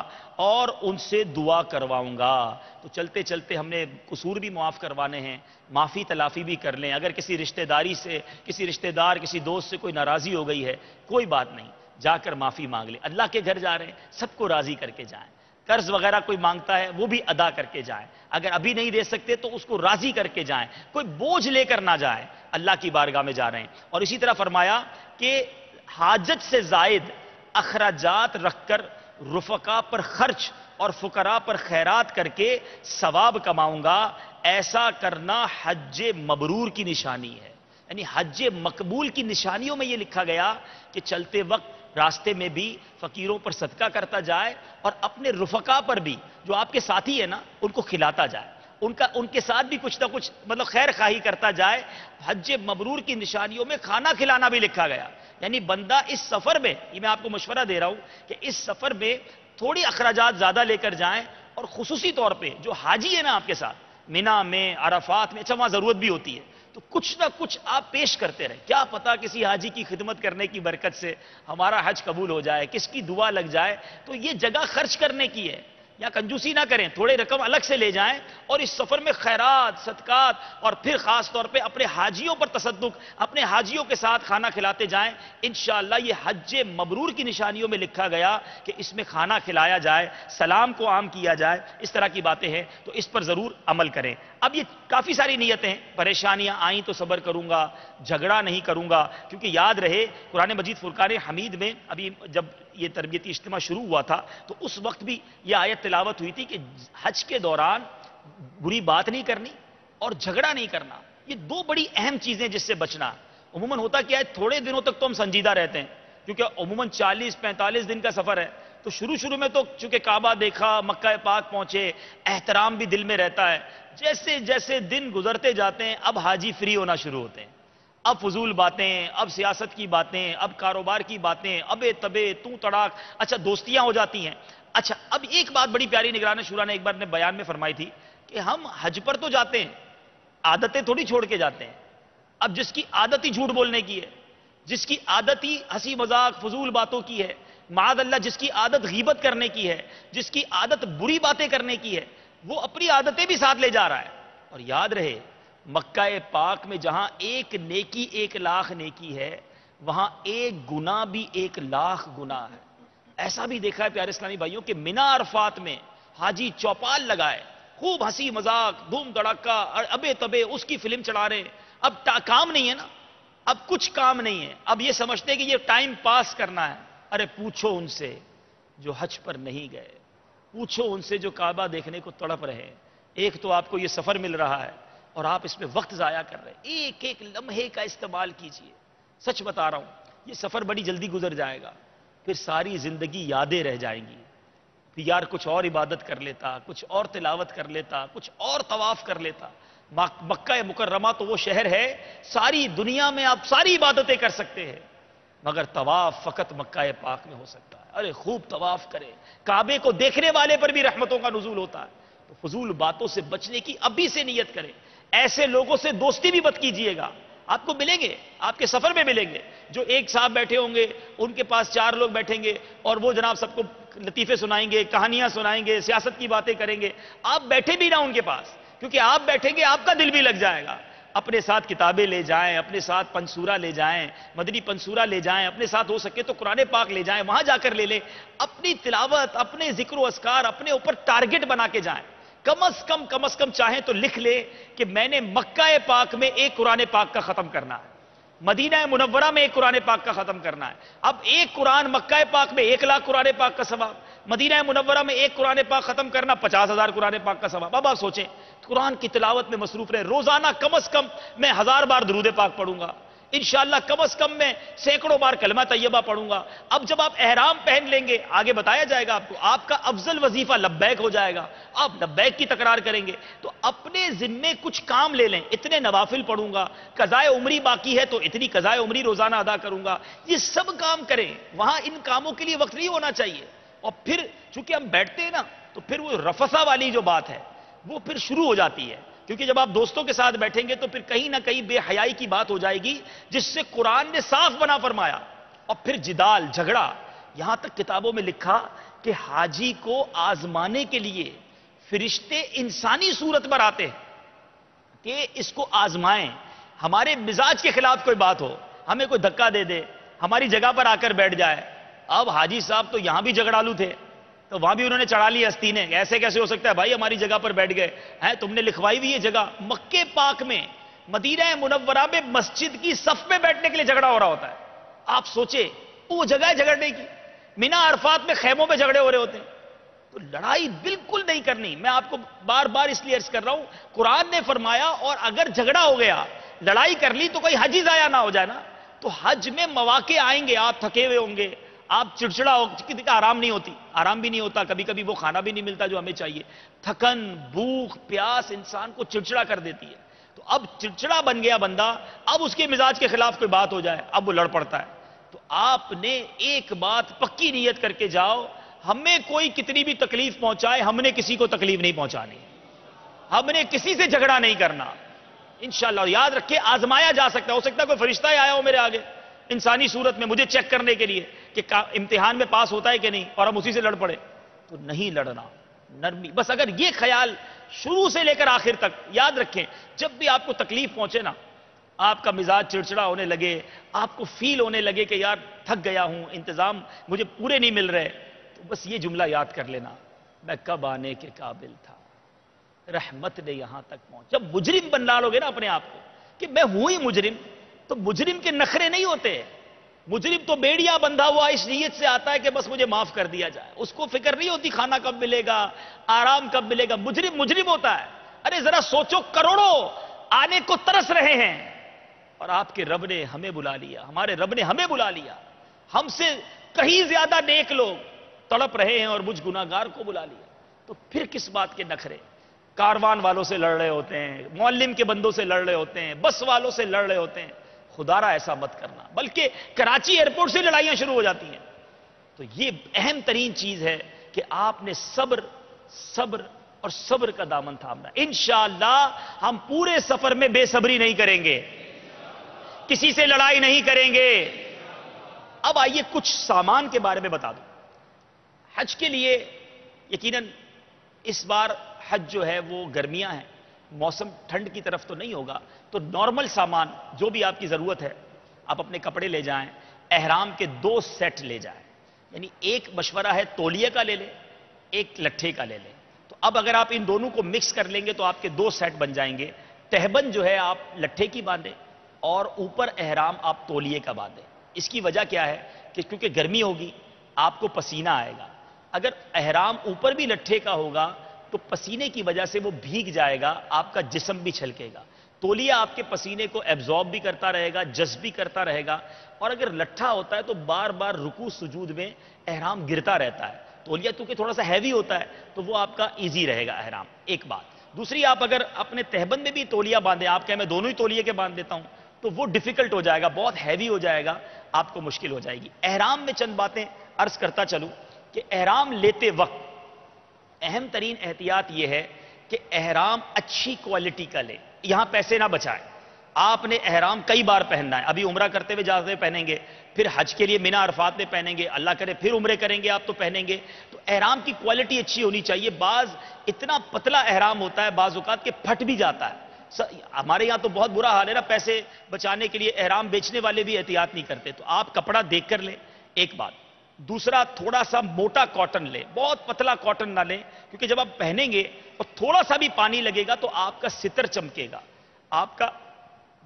اور ان سے دعا کرواؤں گا۔ تو چلتے چلتے ہم نے قصور بھی معاف کروانے ہیں، معافی تلافی بھی کر لیں۔ اگر کسی رشتہ داری سے، کسی رشتہ دار، کسی دوست سے کوئی ناراضی ہو گئی ہے، کوئی بات نہیں، جا کر معافی مانگ لیں۔ اللہ کے گھر جا رہے ہیں، سب کو راضی کر کے جائیں۔ قرض وغیرہ کوئی مانگتا ہے وہ بھی ادا کر کے جائیں، اگر ابھی نہیں دے سکتے تو اس کو راضی کر کے جائیں، کوئی بوجھ لے کر نہ جائیں، اللہ کی بارگاہ میں جا رہے ہیں۔ اور اسی طرح فرمایا کہ حاجت سے زائد اخراجات رکھ کر رفقا پر خرچ اور فقراء پر خیرات کر کے ثواب کماؤں گا، ایسا کرنا حج مبرور کی نشانی ہے۔ یعنی حج مقبول کی نشانیوں میں یہ لکھا گیا کہ چلتے وقت راستے میں بھی فقیروں پر صدقہ کرتا جائے اور اپنے رفقا پر بھی جو آپ کے ساتھی ہیں نا ان کو کھلاتا جائے، ان کے ساتھ بھی کچھ نہ کچھ مطلب خیر خواہی کرتا جائے۔ حج مبرور کی نشانیوں میں کھانا کھلانا بھی لکھا گیا، یعنی بندہ اس سفر میں، یہ میں آپ کو مشورہ دے رہا ہوں کہ اس سفر میں تھوڑی اخراجات زیادہ لے کر جائیں، اور خصوصی طور پہ جو حاجی ہے نا آپ کے ساتھ مینا میں، عرفات میں، اچھا وہاں ضرورت بھی ہوتی ہے تو کچھ نہ کچھ آپ پیش کرتے رہیں، کیا پتا کسی حاجی کی خدمت کرنے کی برکت سے ہمارا حج قبول ہو جائے، کس کی دعا لگ جائے۔ تو یہ جگہ خرچ کرنے کی ہے، یا کنجوسی نہ کریں، تھوڑے رقم الگ سے لے جائیں اور اس سفر میں خیرات، صدقات، اور پھر خاص طور پہ اپنے حاجیوں پر تصدق، اپنے حاجیوں کے ساتھ کھانا کھلاتے جائیں۔ انشاءاللہ یہ حج مبرور کی نشانیوں میں لکھا گیا کہ اس میں کھانا کھلایا جائے، سلام کو عام کیا جائے، اس طرح کی باتیں ہیں، تو اس پر ضرور عمل کریں۔ اب یہ کافی ساری نیتیں ہیں، پریشانیاں آئیں تو صبر کروں گا، جھگڑا نہیں کروں گا، کیونکہ یاد رہے قرآن مجید فرقان حمید میں ابھی جب یہ تربیتی اجتماع شروع ہوا تھا تو اس وقت بھی یہ آیت تلاوت ہوئی تھی کہ حج کے دوران بری بات نہیں کرنی اور جھگڑا نہیں کرنا، یہ دو بڑی اہم چیزیں جس سے بچنا۔ عموماً ہوتا کیا ہے، تھوڑے دنوں تک تو ہم سنجیدہ رہتے ہیں کیونکہ عموماً 40-45 دن کا سفر ہے، تو شروع میں تو چونکہ کعبہ دیکھا، مکہ پاک پہنچے، احترام بھی دل میں رہتا ہے۔ جیسے جیسے دن گزرتے جاتے ہیں اب حاجی فری ہونا شروع ہوتے ہیں، اب فضول باتیں، اب سیاست کی باتیں، اب کاروبار کی باتیں، ابے تبے تو تڑاک، اچھا دوستیاں ہو جاتی ہیں۔ اچھا اب ایک بات بڑی پیاری نگران شورا نے ایک بار اپنے بیان میں فرمائی تھی کہ ہم حج پر تو جاتے ہیں، عادتیں تھوڑی چھوڑ کے جاتے ہیں۔ اب جس کی عادت ہی جھوٹ بولنے کی ہے، جس کی عادت ہی ہنسی مذاق فضول باتوں کی ہے، معاذ اللہ جس کی عادت غیبت کرنے کی ہے، جس کی عادت بری باتیں کرنے کی ہے، وہ اپنی عادتیں بھی ساتھ لے جا رہا ہے۔ اور یاد رہے مکہ پاک میں جہاں ایک نیکی 1,00,000 نیکی ہے، وہاں ایک گناہ بھی 1,00,000 گناہ ہے۔ ایسا بھی دیکھا ہے پیارے اسلامی بھائیوں کہ مینا عرفات میں حاجی چوپال لگائے، خوب ہنسی مذاق، دھوم دھڑکا، ابے تبے اس کی فلم چڑھا رہے ہیں۔ اب کام نہیں ہے نا، اب کچھ کام نہیں ہے، اب یہ سمجھتے ہیں کہ یہ ٹائم پاس کرنا ہے۔ ارے پوچھو ان سے جو حج پر نہیں گئے، پوچھو ان سے جو کعبہ دیکھنے کو تڑپ رہے ہیں۔ ایک تو آپ کو یہ سفر مل رہا ہے اور آپ اس میں وقت ضائع کر رہے ہیں، ایک ایک لمحے کا استعمال کیجئے۔ سچ بتا رہا ہوں یہ سفر بڑی جلدی گزر جائے گا، پھر ساری زندگی یادیں رہ جائیں گی۔ پھر یار کچھ اور عبادت کر لیتا، کچھ اور تلاوت کر لیتا، کچھ اور طواف کر لیتا۔ مکہ مکرمہ تو وہ شہر ہے ساری دنیا میں آپ ساری عبادتیں کر سکتے ہیں، مگر طواف فقط مکہ پاک میں ہو سکتا ہے۔ ارے خوب طواف کرے، کعبے کو دیکھنے والے پر بھی رحمتوں کا نزول ہوتا ہے۔ تو فضول باتوں سے بچنے کی ابھی سے نیت کریں۔ ایسے لوگوں سے دوستی بھی مت کیجیے گا، آپ کو ملیں گے، آپ کے سفر میں ملیں گے، جو ایک صاحب بیٹھے ہوں گے، ان کے پاس 4 لوگ بیٹھیں گے اور وہ جناب سب کو لطیفے سنائیں گے، کہانیاں سنائیں گے، سیاست کی باتیں کریں گے۔ آپ بیٹھے بھی نہ ان کے پاس، کیونکہ آپ بیٹھیں گے آپ کا دل بھی لگ جائے گا۔ اپنے ساتھ کتابیں لے جائیں، اپنے ساتھ پنسورہ لے جائیں، مدنی پنسورہ لے جائیں، اپنے ساتھ ہو سکے تو قرآن پاک لے جائیں، وہاں جا کر لے لیں۔ اپنی تلاوت، اپنے ذکر و اذکار اپنے اوپر ٹارگٹ بنا کے جائیں۔ کم از کم چاہیں تو لکھ لے کہ میں نے مکہ پاک میں ایک قرآن پاک کا ختم کرنا ہے، مدینہ منورہ میں ایک قرآن پاک کا ختم کرنا ہے۔ اب ایک قرآن مکہ پاک میں 1,00,000 قرآن پاک کا ثواب، مدینہ منورہ میں ایک قرآن پاک ختم کرنا 50,000 قرآن پاک کا ثواب۔ اب آپ سوچیں قرآن کی تلاوت میں مصروف رہے، روزانہ کم از کم میں 1000 بار درود پاک پڑھوں گا، انشاءاللہ کم از کم میں سینکڑوں بار کلمہ طیبہ پڑھوں گا۔ اب جب آپ احرام پہن لیں گے، آگے بتایا جائے گا آپ کو، آپ کا افضل وظیفہ لبیک ہو جائے گا، آپ لبیک کی تکرار کریں گے۔ تو اپنے ذمے کچھ کام لے لیں، اتنے نوافل پڑھوں گا، قضائے عمری باقی ہے تو اتنی قضائے عمری روزانہ ادا کروں گا، یہ سب کام کریں۔ وہاں ان کاموں کے لیے وقت نہیں ہونا چاہیے۔ اور پھر چونکہ ہم بیٹھتے ہیں نا تو پھر وہ رفثہ والی جو بات ہے وہ پھر شروع ہو جاتی ہے، کیونکہ جب آپ دوستوں کے ساتھ بیٹھیں گے تو پھر کہیں نہ کہیں بے حیائی کی بات ہو جائے گی، جس سے قرآن نے صاف بنا فرمایا۔ اور پھر جدال، جھگڑا، یہاں تک کتابوں میں لکھا کہ حاجی کو آزمانے کے لیے فرشتے انسانی صورت پر آتے ہیں کہ اس کو آزمائیں، ہمارے مزاج کے خلاف کوئی بات ہو، ہمیں کوئی دھکا دے دے، ہماری جگہ پر آ کر بیٹھ جائے۔ اب حاجی صاحب تو یہاں بھی جھگڑالو تھے، تو وہاں بھی انہوں نے چڑھا لی ہستی نے، ایسے کیسے ہو سکتا ہے بھائی ہماری جگہ پر بیٹھ گئے ہیں، تم نے لکھوائی ہوئی یہ جگہ۔ مکہ پاک میں، مدینہ منورہ میں مسجد کی صف میں بیٹھنے کے لیے جھگڑا ہو رہا ہوتا ہے۔ آپ سوچیں وہ جگہ ہے جھگڑنے کی، مینا عرفات میں خیموں میں جھگڑے ہو رہے ہوتے ہیں۔ تو لڑائی بالکل نہیں کرنی، میں آپ کو بار بار اس لیے عرض کر رہا ہوں، قرآن نے فرمایا اور اگر جھگڑا ہو گیا، لڑائی کر لی تو کوئی حج ضائع نہ ہو جائے نا۔ تو حج میں مواقع آئیں گے، آپ تھکے ہوئے ہوں گے، آپ چڑچڑا ہو، آرام نہیں ہوتی، آرام بھی نہیں ہوتا، کبھی کبھی وہ کھانا بھی نہیں ملتا جو ہمیں چاہیے، تھکن، بھوک، پیاس انسان کو چڑچڑا کر دیتی ہے۔ تو اب چڑچڑا بن گیا بندہ، اب اس کے مزاج کے خلاف کوئی بات ہو جائے اب وہ لڑ پڑتا ہے۔ تو آپ نے ایک بات پکی نیت کر کے جاؤ، ہمیں کوئی کتنی بھی تکلیف پہنچائے ہم نے کسی کو تکلیف نہیں پہنچانی، ہم نے کسی سے جھگڑا نہیں کرنا انشاءاللہ۔ یاد رکھیں آزمایا جا سکتا ہے، ہو سکتا ہے کوئی فرشتہ ہی آیا ہو میرے آگے انسانی صورت میں مجھے چیک کرنے کے لیے کہ امتحان میں پاس ہوتا ہے کہ نہیں، اور ہم اسی سے لڑ پڑے، تو نہیں لڑنا، نرمی۔ بس اگر یہ خیال شروع سے لے کر آخر تک یاد رکھیں، جب بھی آپ کو تکلیف پہنچے نا، آپ کا مزاج چڑچڑا ہونے لگے، آپ کو فیل ہونے لگے کہ یار تھک گیا ہوں، انتظام مجھے پورے نہیں مل رہے، تو بس یہ جملہ یاد کر لینا، میں کب آنے کے قابل تھا، رحمت نے یہاں تک پہنچ۔ جب مجرم بن ڈالو گے نا اپنے آپ کو کہ میں ہوں ہی مجرم، تو مجرم کے نخرے نہیں ہوتے، مجرم تو بیڑیا بندھا ہوا اس نیت سے آتا ہے کہ بس مجھے معاف کر دیا جائے، اس کو فکر نہیں ہوتی کھانا کب ملے گا، آرام کب ملے گا۔ مجرم مجرم ہوتا ہے۔ ارے ذرا سوچو، کروڑوں آنے کو ترس رہے ہیں اور آپ کے رب نے ہمیں بلا لیا، ہمارے رب نے ہمیں بلا لیا، ہم سے کہیں زیادہ نیک لوگ تڑپ رہے ہیں اور مجھ گناہگار کو بلا لیا، تو پھر کس بات کے نخرے؟ کاروان والوں سے لڑ رہے ہوتے ہیں، معلم کے بندوں سے لڑ رہے ہوتے ہیں، بس والوں سے لڑ رہے ہوتے ہیں، خدا را ایسا مت کرنا، بلکہ کراچی ایئرپورٹ سے لڑائیاں شروع ہو جاتی ہیں۔ تو یہ اہم ترین چیز ہے کہ آپ نے صبر اور صبر کا دامن تھامنا۔ انشاءاللہ ہم پورے سفر میں بے صبری نہیں کریں گے، کسی سے لڑائی نہیں کریں گے۔ اب آئیے کچھ سامان کے بارے میں بتا دوں۔ حج کے لیے یقیناً اس بار حج جو ہے وہ گرمیاں ہیں، موسم ٹھنڈ کی طرف تو نہیں ہوگا، تو نارمل سامان جو بھی آپ کی ضرورت ہے، آپ اپنے کپڑے لے جائیں، احرام کے 2 سیٹ لے جائیں، یعنی ایک مشورہ ہے تولیے کا لے لیں، ایک لٹھے کا لے لیں۔ تو اب اگر آپ ان دونوں کو مکس کر لیں گے تو آپ کے 2 سیٹ بن جائیں گے۔ تہبند جو ہے آپ لٹھے کی باندھیں اور اوپر احرام آپ تولیے کا باندھیں۔ اس کی وجہ کیا ہے کہ کیونکہ گرمی ہوگی آپ کو پسینہ آئے گا، اگر احرام اوپر بھی لٹھے کا ہوگا تو پسینے کی وجہ سے وہ بھیگ جائے گا، آپ کا جسم بھی چھلکے گا۔ تولیہ آپ کے پسینے کو ایبزارب بھی کرتا رہے گا، جذب بھی کرتا رہے گا، اور اگر لٹھا ہوتا ہے تو بار بار رکوع سجود میں احرام گرتا رہتا ہے۔ تولیہ کیونکہ تھوڑا سا ہیوی ہوتا ہے تو وہ آپ کا ایزی رہے گا احرام، ایک بات۔ دوسری، آپ اگر اپنے تہبند میں بھی تولیہ باندھیں، آپ کہیں میں دونوں ہی تولیے کے باندھ دیتا ہوں، تو وہ ڈیفیکلٹ ہو جائے گا، بہت ہیوی ہو جائے گا، آپ کو مشکل ہو جائے گی۔ احرام میں چند باتیں عرض کرتا چلوں کہ احرام لیتے وقت اہم ترین احتیاط یہ ہے کہ احرام اچھی کوالٹی کا لیں، یہاں پیسے نہ بچائیں۔ آپ نے احرام کئی بار پہننا ہے، ابھی عمرہ کرتے ہوئے جاتے ہوئے پہنیں گے، پھر حج کے لیے مینا عرفات میں پہنیں گے، اللہ کرے پھر عمرے کریں گے آپ تو پہنیں گے، تو احرام کی کوالٹی اچھی ہونی چاہیے۔ بعض اتنا پتلا احرام ہوتا ہے بعض اوقات کہ پھٹ بھی جاتا ہے۔ ہمارے یہاں تو بہت برا حال ہے نا، پیسے بچانے کے لیے احرام بیچنے والے بھی احتیاط نہیں کرتے، تو آپ کپڑا دیکھ کر لیں، ایک بات۔ دوسرا، تھوڑا سا موٹا کاٹن لیں، بہت پتلا کاٹن نہ لیں، کیونکہ جب آپ پہنیں گے اور تھوڑا سا بھی پانی لگے گا تو آپ کا ستر چمکے گا، آپ کا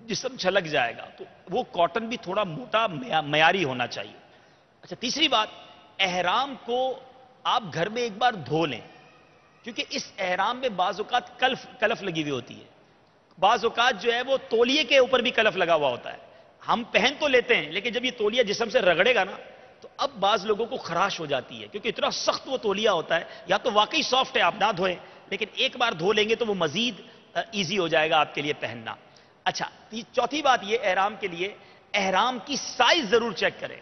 جسم چھلک جائے گا، تو وہ کاٹن بھی تھوڑا موٹا معیاری ہونا چاہیے۔ اچھا، تیسری بات، احرام کو آپ گھر میں ایک بار دھو لیں، کیونکہ اس احرام میں بعض اوقات کلف لگی ہوئی ہوتی ہے، بعض اوقات جو ہے وہ تولیے کے اوپر بھی کلف لگا ہوا ہوتا ہے۔ ہم پہن تو لیتے ہیں لیکن جب یہ تولیہ جسم سے رگڑے گا نا تو اب بعض لوگوں کو خراش ہو جاتی ہے، کیونکہ اتنا سخت وہ تولیہ ہوتا ہے، یا تو واقعی سافٹ ہے آپ نہ دھوئیں، لیکن ایک بار دھو لیں گے تو وہ مزید ایزی ہو جائے گا آپ کے لیے پہننا۔ اچھا، چوتھی بات یہ احرام کے لیے، احرام کی سائز ضرور چیک کریں۔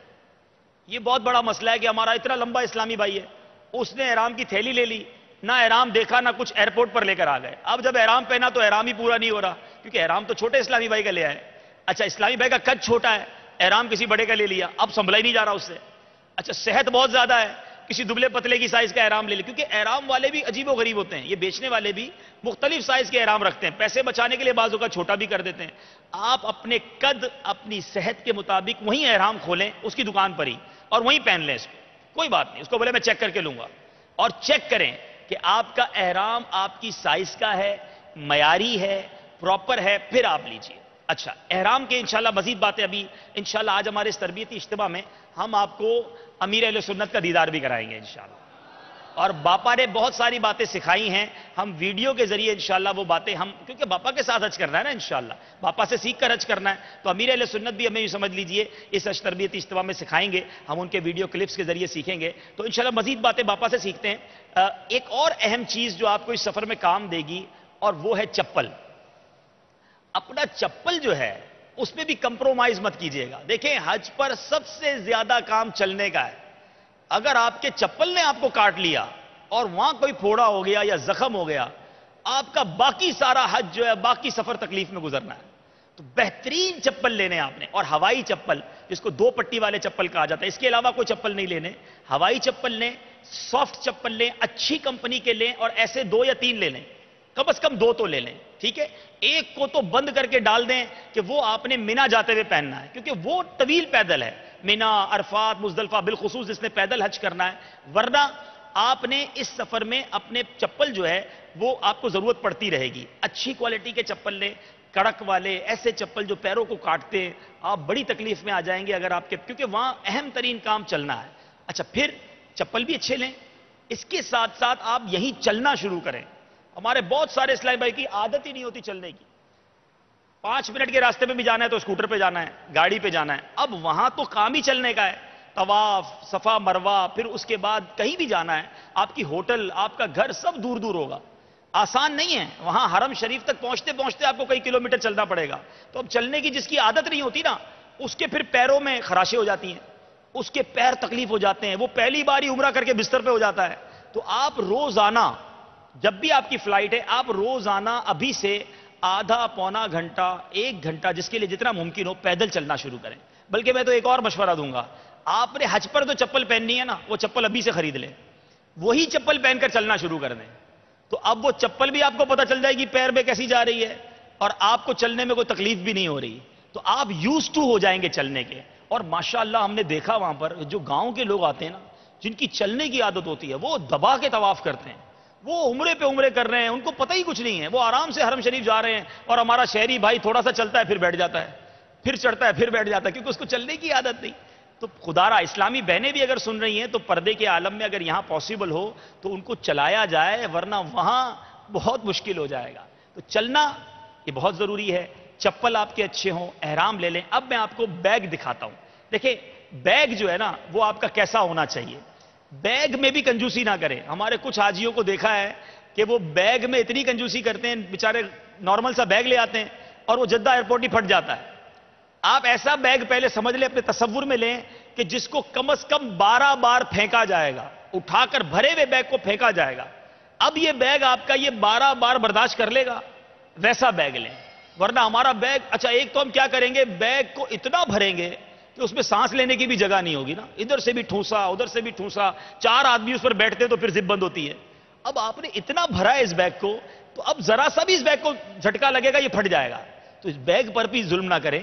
یہ بہت بڑا مسئلہ ہے کہ ہمارا اتنا لمبا اسلامی بھائی ہے، اس نے احرام کی تھیلی لے لی، نہ احرام دیکھا نہ کچھ، ایئرپورٹ پر لے کر آ گئے۔ اب جب احرام پہنا تو احرام ہی پورا نہیں ہو رہا، کیونکہ احرام تو چھوٹے اسلامی بھائی کا لے آئے۔ اچھا، اسلامی بھائی کا قد چھوٹا ہے، احرام کسی بڑے کا لے لیا، اب سنبھلا ہی نہیں جا رہا اس سے۔ اچھا، صحت بہت زیادہ ہے، کسی دبلے پتلے کی سائز کا احرام لے لے، کیونکہ احرام والے بھی عجیب و غریب ہوتے ہیں، یہ بیچنے والے بھی مختلف سائز کے احرام رکھتے ہیں، پیسے بچانے کے لیے بعضوں کا چھوٹا بھی کر دیتے ہیں۔ آپ اپنے قد، اپنی صحت کے مطابق وہیں احرام کھولیں اس کی دکان پر ہی، اور وہیں پہن لیں اس کو، کوئی بات نہیں، اس کو بولے میں چیک کر کے لوں گا، اور چیک کریں کہ آپ کا احرام آپ کی سائز کا ہے، معیاری ہے، پراپر ہے، پھر آپ لیجئے۔ اچھا، احرام کے انشاءاللہ مزید باتیں ابھی انشاءاللہ آج ہمارے اس تربیتی اجتماع میں ہم آپ کو امیر اہل سنت کا دیدار بھی کرائیں گے انشاءاللہ۔ اور باپا نے بہت ساری باتیں سکھائی ہیں. ہم ویڈیو کے ذریعے انشاءاللہ وہ باتیں کیونکہ باپا کے ساتھ حج کرنا ہے نا انشاءاللہ, باپا سے سیکھ کر حج کرنا ہے, تو امیر اہل سنت بھی ہمیں سمجھ لیجئے اس حج تربیتی اجتماع میں سکھائیں گے, ہم ان کے ویڈیو کلپس کے ذریعے سیکھیں گے, تو انشاءاللہ مزید باتیں باپا سے سیکھتے ہیں. ایک اور اہم چیز جو آپ کو اس سفر میں کام دے گی, اور وہ ہے چپل. اپنا چپل جو ہے اس میں بھی کمپرومائز مت کیجئے گا. دیکھیں حج پر سب سے زیادہ کام چلنے کا ہے. اگر آپ کے چپل نے آپ کو کاٹ لیا اور وہاں کوئی پھوڑا ہو گیا یا زخم ہو گیا, آپ کا باقی سارا حج جو ہے, باقی سفر تکلیف میں گزرنا ہے. تو بہترین چپل لینے آپ نے, اور ہوائی چپل جس کو 2 پٹی والے چپل کہا جاتا ہے, اس کے علاوہ کوئی چپل نہیں لینے. ہوائی چپل لیں, سافٹ چپل لیں, اچھی کمپنی کے لیں, اور ایسے 2 یا 3 لے لیں, کم از کم 2 تو لے لیں. ٹھیک ہے, ایک کو تو بند کر کے ڈال دیں کہ وہ آپ نے مینا جاتے ہوئے پہننا ہے, کیونکہ وہ طویل پیدل ہے. مینا, عرفات, مزدلفہ, بالخصوص جس نے پیدل حج کرنا ہے. ورنہ آپ نے اس سفر میں اپنے چپل جو ہے وہ آپ کو ضرورت پڑتی رہے گی. اچھی کوالٹی کے چپل لیں, کڑک والے, ایسے چپل جو پیروں کو کاٹتے ہیں. آپ بڑی تکلیف میں آ جائیں گے اگر آپ کے, کیونکہ وہاں اہم ترین کام چلنا ہے. اچھا, پھر چپل بھی اچھے لیں, اس کے ساتھ ساتھ آپ یہیں چلنا شروع کریں. ہمارے بہت سارے اسلامی بھائی کی عادت ہی نہیں ہوتی چلنے کی. 5 منٹ کے راستے میں بھی جانا ہے تو اسکوٹر پہ جانا ہے, گاڑی پہ جانا ہے. اب وہاں تو کام ہی چلنے کا ہے, طواف, صفا مروہ, پھر اس کے بعد کہیں بھی جانا ہے, آپ کی ہوٹل, آپ کا گھر سب دور دور ہوگا. آسان نہیں ہے, وہاں حرم شریف تک پہنچتے پہنچتے آپ کو کئی کلومیٹر چلنا پڑے گا. تو اب چلنے کی جس کی عادت نہیں ہوتی نا, اس کے پھر پیروں میں خراشیں ہو جاتی ہیں, اس کے پیر تکلیف ہو جاتے ہیں, وہ پہلی بار ہی عمرہ کر کے بستر پہ ہو جاتا ہے. تو آپ روزانہ, جب بھی آپ کی فلائٹ ہے, آپ روزانہ ابھی سے آدھا پونا گھنٹہ 1 گھنٹہ جس کے لیے جتنا ممکن ہو پیدل چلنا شروع کریں. بلکہ میں تو ایک اور مشورہ دوں گا, آپ نے حج پر جو چپل پہننی ہے نا, وہ چپل ابھی سے خرید لیں, وہی چپل پہن کر چلنا شروع کر دیں. تو اب وہ چپل بھی آپ کو پتہ چل جائے گی پیر میں کیسی جا رہی ہے, اور آپ کو چلنے میں کوئی تکلیف بھی نہیں ہو رہی. تو آپ یوز ٹو ہو جائیں گے چلنے کے. اور ماشاءاللہ ہم نے دیکھا وہاں پر جو گاؤں کے لوگ آتے ہیں نا, جن کی چلنے کی عادت ہوتی ہے, وہ دبا کے طواف کرتے ہیں, وہ عمرے پہ عمرے کر رہے ہیں, ان کو پتہ ہی کچھ نہیں ہے, وہ آرام سے حرم شریف جا رہے ہیں. اور ہمارا شہری بھائی تھوڑا سا چلتا ہے پھر بیٹھ جاتا ہے, پھر چڑھتا ہے پھر بیٹھ جاتا ہے, کیونکہ اس کو چلنے کی عادت نہیں. تو خدارا اسلامی بہنیں بھی اگر سن رہی ہیں تو پردے کے عالم میں اگر یہاں پاسبل ہو تو ان کو چلایا جائے, ورنہ وہاں بہت مشکل ہو جائے گا. تو چلنا یہ بہت ضروری ہے. چپل آپ کے اچھے ہوں, احرام لے لیں. اب میں آپ کو بیگ دکھاتا ہوں. دیکھیں بیگ جو ہے نا وہ آپ کا کیسا ہونا چاہیے. بیگ میں بھی کنجوسی نہ کریں. ہمارے کچھ حاجیوں کو دیکھا ہے کہ وہ بیگ میں اتنی کنجوسی کرتے ہیں, بیچارے نارمل سا بیگ لے آتے ہیں اور وہ جدہ ایئرپورٹ ہی پھٹ جاتا ہے. آپ ایسا بیگ پہلے سمجھ لیں, اپنے تصور میں لیں کہ جس کو کم از کم 12 بار پھینکا جائے گا, اٹھا کر بھرے ہوئے بیگ کو پھینکا جائے گا. اب یہ بیگ آپ کا یہ 12 بار برداشت کر لے گا, ویسا بیگ لیں. ورنہ ہمارا بیگ, اچھا ایک تو ہم کیا کریں گے, بیگ کو اتنا بھریں گے کہ اس میں سانس لینے کی بھی جگہ نہیں ہوگی نا, ادھر سے بھی ٹھوسا ادھر سے بھی ٹھوسا, 4 آدمی اس پر بیٹھتے تو پھر زپ بند ہوتی ہے. اب آپ نے اتنا بھرا ہے اس بیگ کو, تو اب ذرا سا بھی اس بیگ کو جھٹکا لگے گا یہ پھٹ جائے گا. تو اس بیگ پر بھی ظلم نہ کریں.